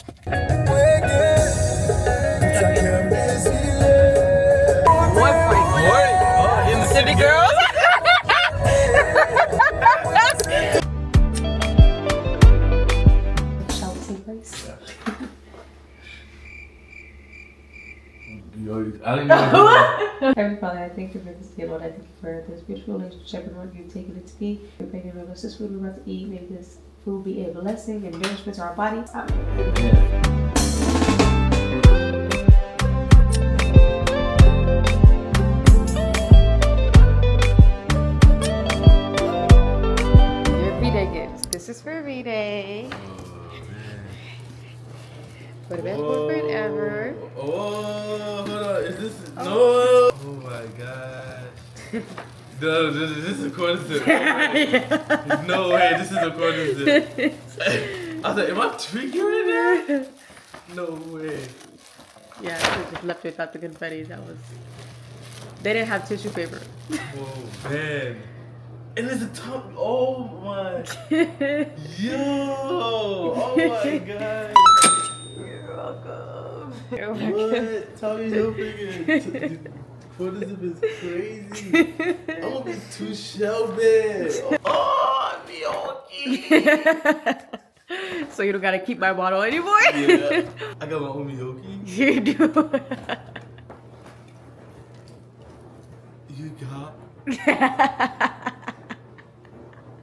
the city girls. Shall we say grace? I didn't know. Heavenly Father, I thank you for this day, Lord. I thank you for this beautiful relationship and what you've taken it to be. We're begging of us this food we're about to eat. May this food be a blessing and nourishment to our bodies. Amen. Your V-Day gifts. This is for V-Day. For the best boyfriend ever. Oh, hold on. Is this? No. Oh my gosh. No, this is a coincidence. No way, this is a coincidence. I was like, am I tweaking right now? No way. Yeah, I could've just left without the confetti. That was. They didn't have tissue paper. Oh man. And there's a tongue. Oh my. Yo. Oh my god. You're welcome. What? Tommy's opening. Quantism is crazy. I'm gonna be too Shelby. Oh, Miyoki. So you don't gotta keep my bottle anymore? Yeah. I got my own Miyoki. You do. You got.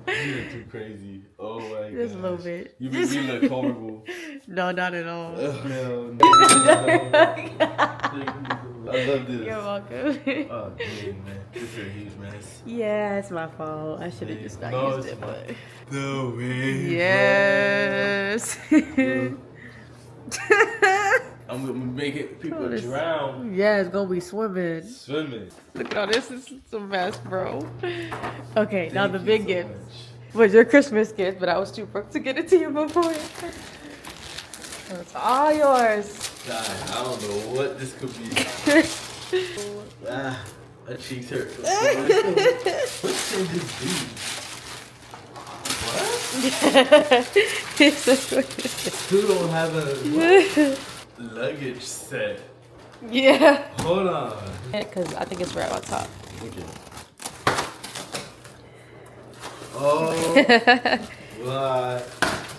You're too crazy. Oh my god. Just a little bit. You make me look horrible. No, not at all. Hell no. I love this. You're welcome. Oh dang, man. This is a huge mess. Yeah, it's my fault. I should have just not used it, but. No way. Yes. I'm gonna make it people drown. Yeah, it's gonna be swimming. Swimming. Look, oh, this is a mess, bro. Okay, now the big gift was your Christmas gift, but I was too broke to get it to you before. So it's all yours. God, I don't know what this could be. My cheeks hurt. What should this be? What? Still don't have a luggage set. Yeah. Hold on. Because I think it's right on top. Okay. Oh, what?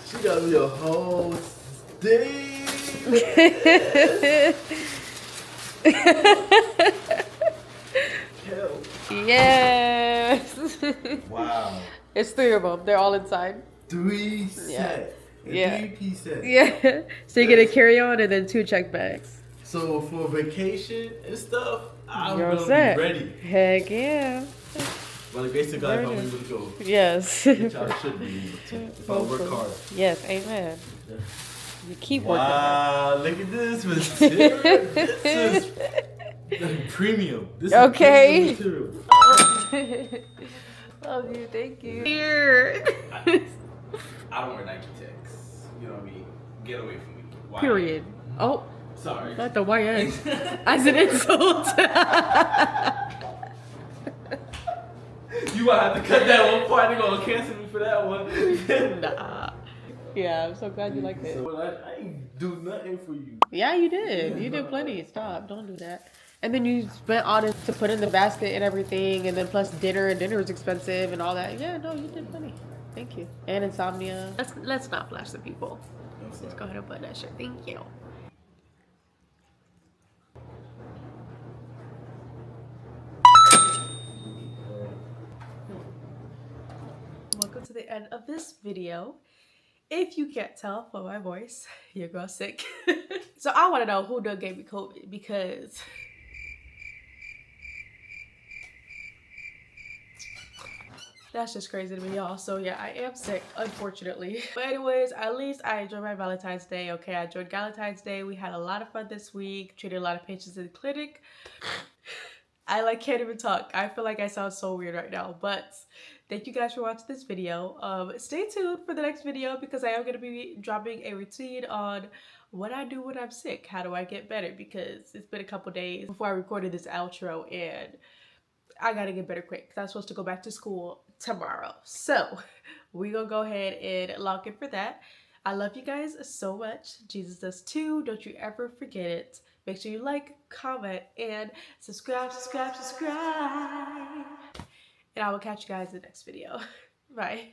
She got me a whole thing. Yes. Wow. It's 3 of them. They're all inside. 3 sets. Yeah. 3-piece set. Yeah. So you get a carry-on and then 2 check bags. So for vacation and stuff, I'm You're gonna set. be ready. Heck yeah. By the grace of God, I'm able to go. Yes. Which I should be able to if I work hard. Yes, amen. You keep working. Wow, look at this material. This is like premium. This okay. is premium material. Love you, thank you. Here. I don't wear Nike Techs. You know what I mean? Get away from me. Why? Period. Oh. Sorry. Not the YN. As an insult. You might have to cut that one part. They're gonna cancel me for that one. Nah. Yeah, I'm so glad you liked it. So I ain't do nothing for you. Yeah, you did. You did plenty. Stop. Don't do that. And then you spent all this to put in the basket and everything, and then plus dinner, and dinner is expensive and all that. Yeah, no, you did plenty. Thank you. And insomnia. Let's not flash the people. Let's go ahead and put that shit. Thank you. Welcome to the end of this video. If you can't tell from my voice, your girl's sick. So I want to know who done gave me COVID, because that's just crazy to me, y'all. So yeah, I am sick, unfortunately. But anyways, at least I enjoyed my Valentine's Day. Okay, I enjoyed Galentine's Day. We had a lot of fun this week. Treated a lot of patients in the clinic. I can't even talk. I feel like I sound so weird right now, but thank you guys for watching this video. Stay tuned for the next video, because I am going to be dropping a routine on what I do when I'm sick. How do I get better? Because it's been a couple days before I recorded this outro, and I got to get better quick, because I'm supposed to go back to school tomorrow. So we're going to go ahead and lock in for that. I love you guys so much. Jesus does too. Don't you ever forget it. Make sure you like, comment, and subscribe. And I will catch you guys in the next video. Bye.